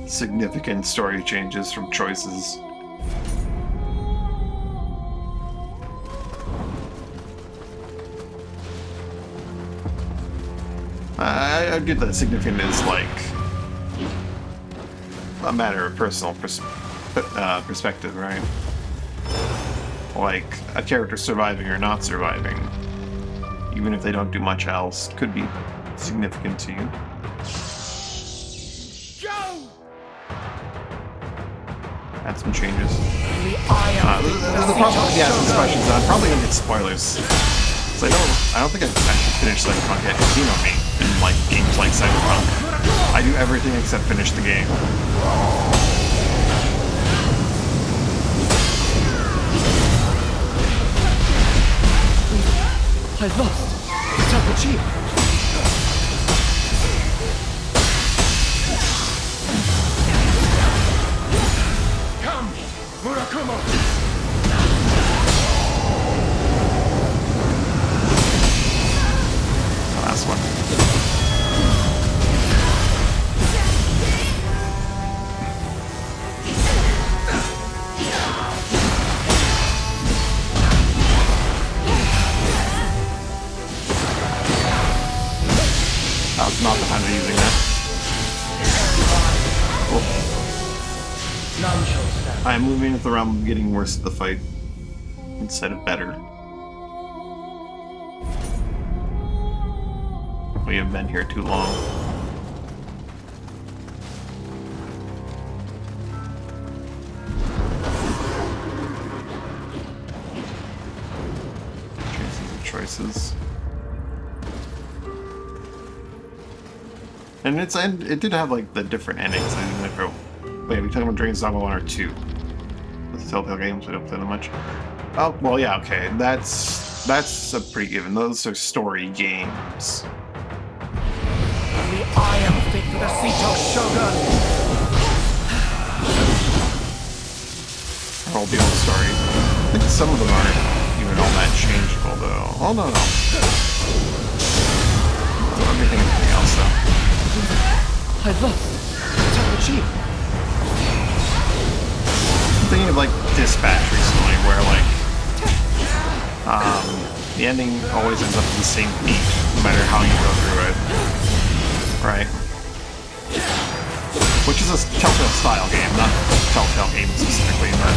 significant story changes from choices? I get that significant is like a matter of personal perspective, right? Like a character surviving or not surviving, even if they don't do much else, could be significant to you. Had some changes. The problem with asking these questions, I'm probably gonna get spoilers. So I don't think I've actually finished Cyberpunk yet, because you know me, in like games like Cyberpunk. I do everything except finish the game. I lost Takachi. Come, Murakumo! Last one. That was not the time of using that. Oh. I'm moving into the realm of getting worse at the fight instead of better. We have been here too long. Choices. And it did have like the different endings. I didn't know. Wait, are we talking about Dragon's Dogma 1 or 2? With the Telltale games, we don't play them much. Oh, well, yeah, okay. That's a pretty given. Those are story games. I am fit for the seat of Shogun! All the old story. I think some of them aren't even all that changeable, though. Oh, no. Everything else, though. I lost Takachi. I'm thinking of like Dispatch recently, where like the ending always ends up in the same beat, no matter how you go through it, right? Which is a Telltale style game, not Telltale game specifically, but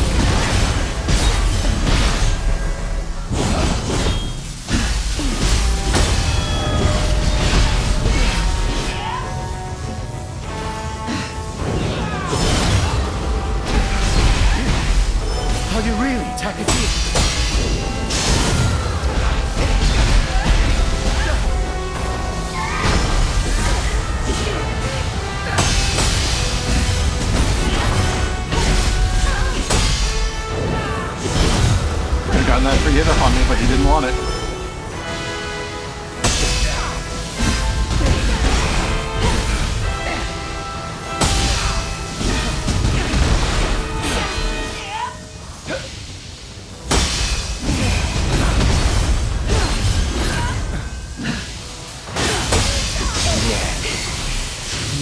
Are you really Takachi? I've gotten that free hit up on me, but he didn't want it.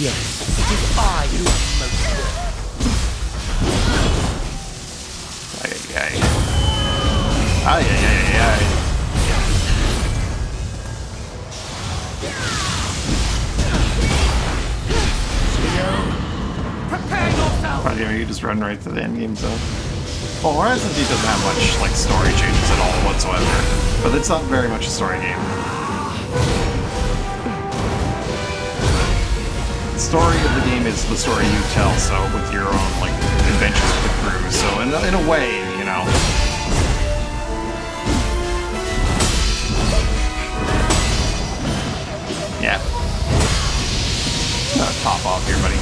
Yes, it is I who am most worthy. Ay, ay, ay, ay. Prepare yourself! But you just run right to the end game zone. Well, Horizon Z doesn't have much like story changes at all whatsoever, but it's not very much a story game. The story of the game is the story you tell, so with your own like adventures with the crew. So in a way, you know. Yeah. Top off here, buddy.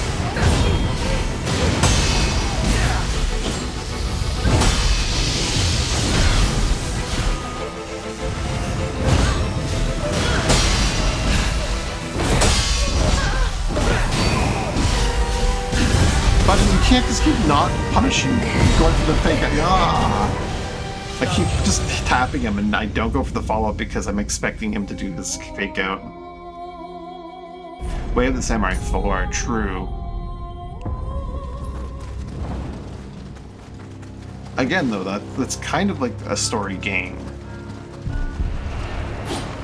But you can't just keep not punishing, going for the fake out. Ah! I keep just tapping him and I don't go for the follow-up because I'm expecting him to do this fake out. Way of the Samurai 4, true. Again though, that's kind of like a story game.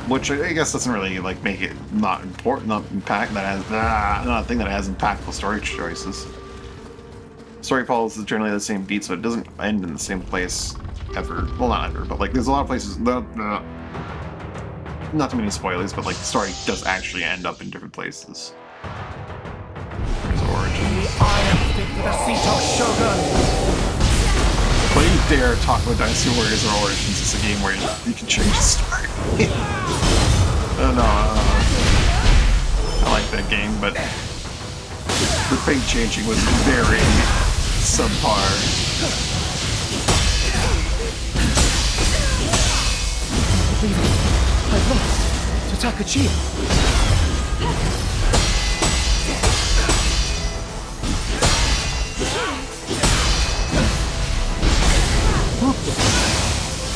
Which I guess doesn't really like make it not important, not impact that has not a thing that has impactful story choices. Story follows generally the same beat, so it doesn't end in the same place ever. Well, not ever, but like there's a lot of places. Not too many spoilers, but like the story does actually end up in different places. There's Origins. I am fit for the seat of Shogun! Don't you dare talk about Dynasty Warriors or Origins. It's a game where you can change the story. No, I like that game, but the fate changing was very subpar. I've lost to Takachiya.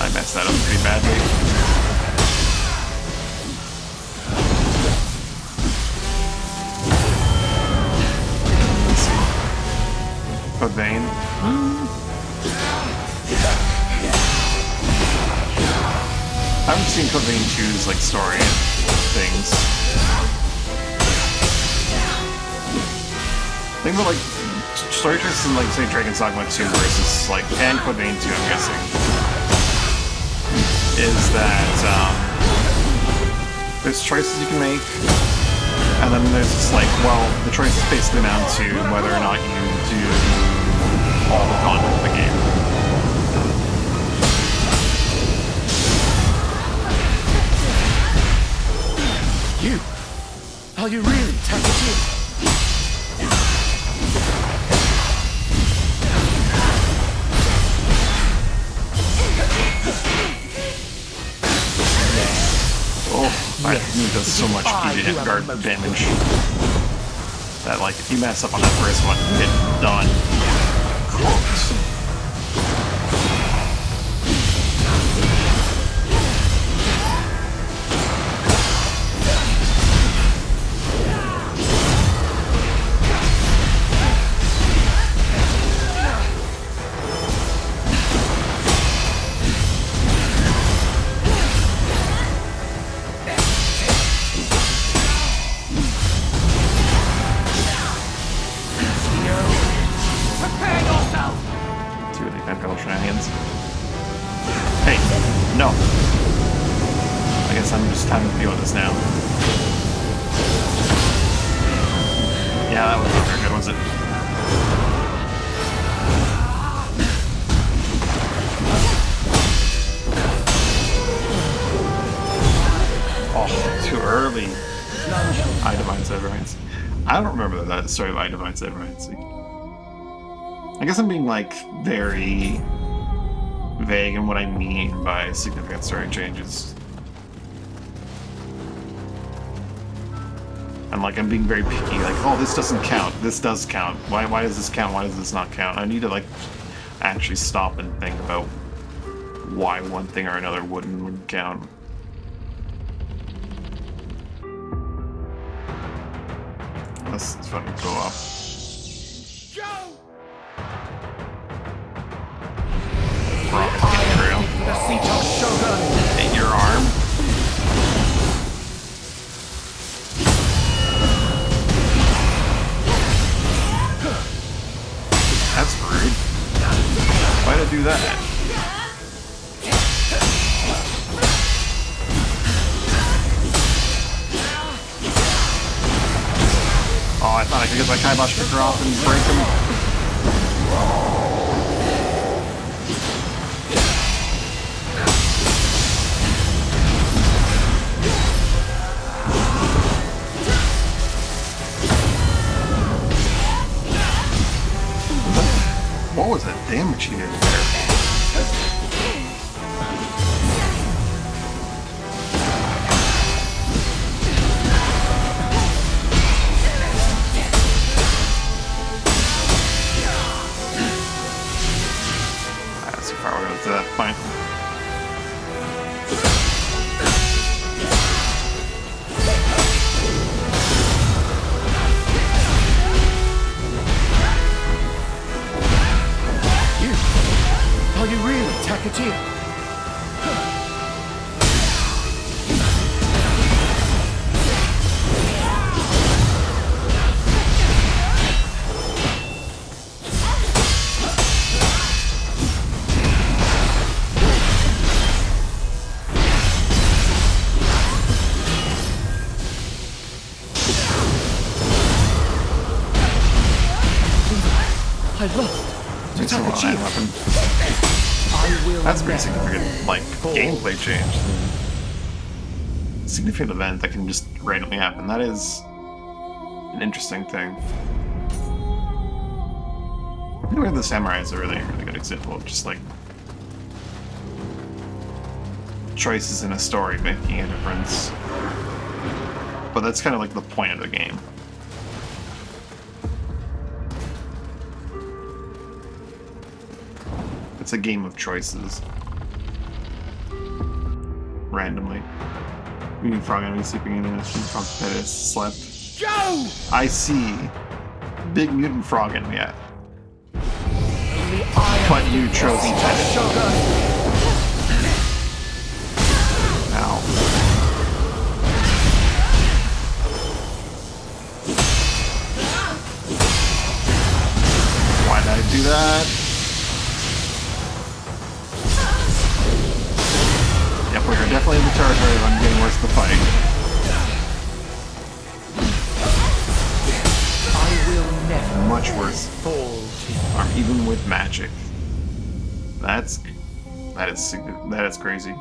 I messed that up pretty badly. Code Vein. I haven't seen Code Vein 2's like story and things. Think about like story choices in like say Dragon's Dogma 2 versus like and Code Vein 2, I'm guessing, is that there's choices you can make, and then there's just like, well, the choices basically amount to whether or not you do all the content of the game. You? Are you really Takachiya? He does so much guard damage that, like, if you mess up on that first one, it's done. Cooked. Story of I Divine Said Right. I guess I'm being like very vague in what I mean by significant story changes. And like I'm being very picky, like, oh, this doesn't count, this does count. Why does this count? Why does this not count? I need to like actually stop and think about why one thing or another wouldn't count. Let's fucking go up. Rocket trail. thought I could get my kibosh kicker off and break him. What was that damage he did there? That's too far away to that point. Are you really Takachia? I lost to Takachia. That's pretty significant, like, gameplay change. Significant event that can just randomly happen. That is an interesting thing. Anyway, the samurai is a really good example of just, like, choices in a story making a difference. But that's kind of like the point of the game. It's a game of choices. Randomly. Mutant frog enemy sleeping in a frog that is slept. Go! I see. Big mutant frog enemy at. But you chose Pettis. Ow. Why did I do that? We are definitely in the territory of I'm getting worse the fight. I will never Much worse. fall to Even with magic. That is crazy.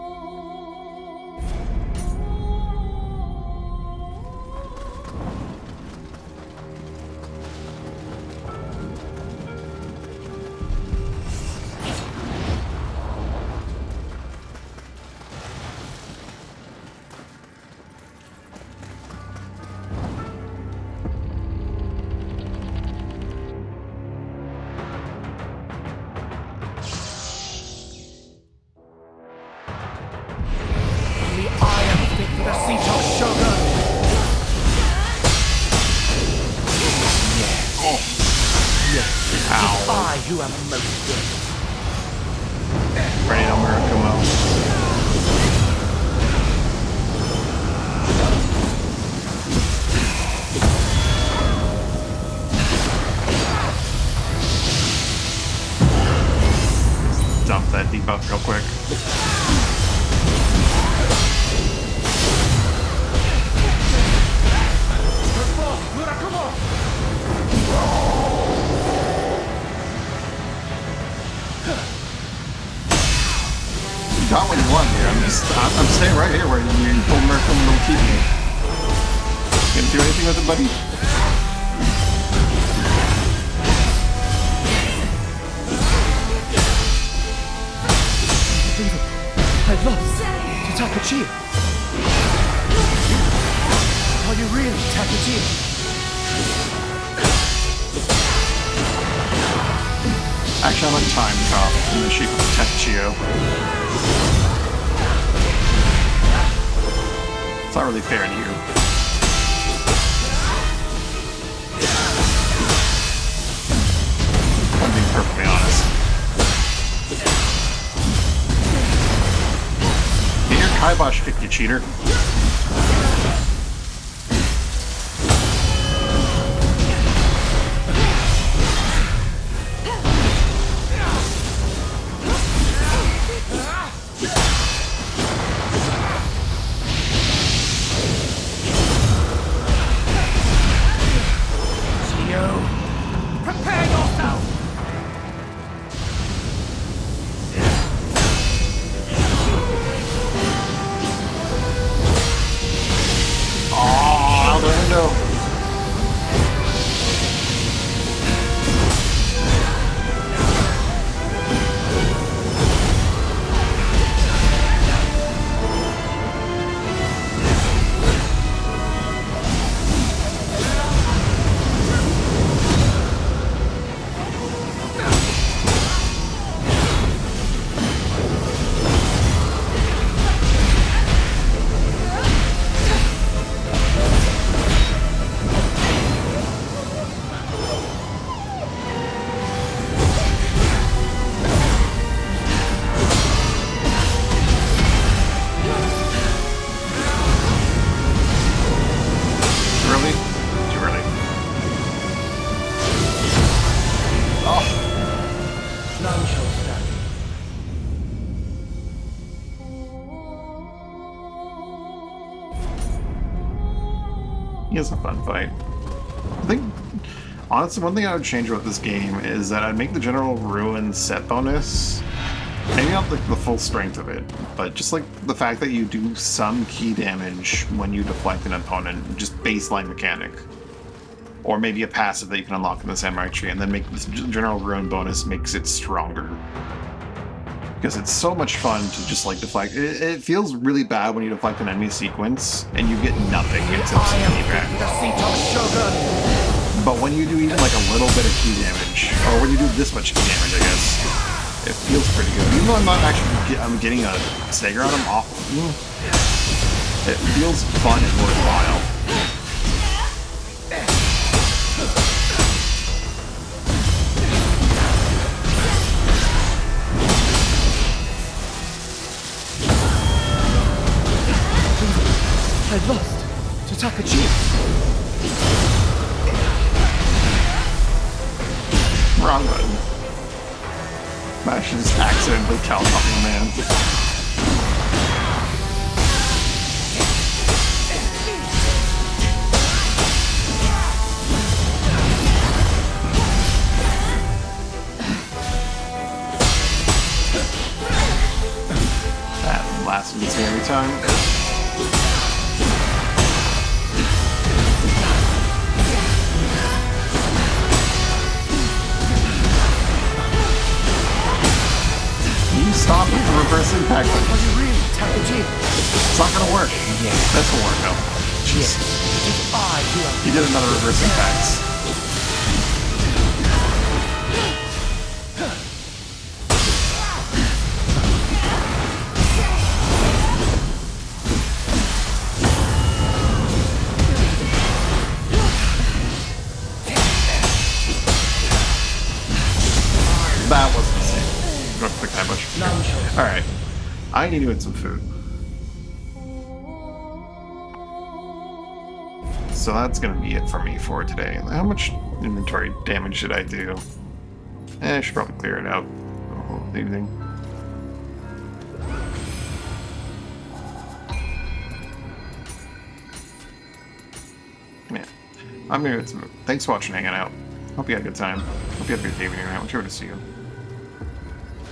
you are most good. Ready to Murakumo. Dump that debuff real quick. You got what you want here. I'm staying right here where you pulled Murakumo to keep me. Gonna do anything with it, buddy? I've lost to Takachia. Are you really Takachia? Actually, I'm a time cop in the shape of Takachio. It's not really fair to you. I'm being perfectly honest. Get your kibosh kick, you cheater. He is a fun fight. I think, honestly, one thing I would change about this game is that I'd make the General Ruin set bonus. Maybe not the full strength of it, but just like the fact that you do some key damage when you deflect an opponent, just baseline mechanic. Or maybe a passive that you can unlock in the Samurai Tree, and then make this General Ruin bonus makes it stronger. Because it's so much fun to just like deflect. It feels really bad when you deflect an enemy sequence and you get nothing until some feedback. But when you do even like a little bit of key damage, or when you do this much key damage, I guess, it feels pretty good. Even though I'm not actually I'm getting a stagger on him off, it feels fun and worthwhile. I lost to Takachi. Wrong button. I should just accidentally count on the man. That last one gets me every time. Stop with the reverse impact. Was it really Takachi? It's not gonna work. Yeah. This will work out. Yes. It is I who am. He did another reverse impact. That wasn't safe. Don't click that much. Alright. I need to eat some food. So that's gonna be it for me for today. How much inventory damage did I do? I should probably clear it out. The evening. Yeah. I'm gonna get some. Thanks for watching, hanging out. Hope you had a good time. Hope you had a good evening, and I want to see you.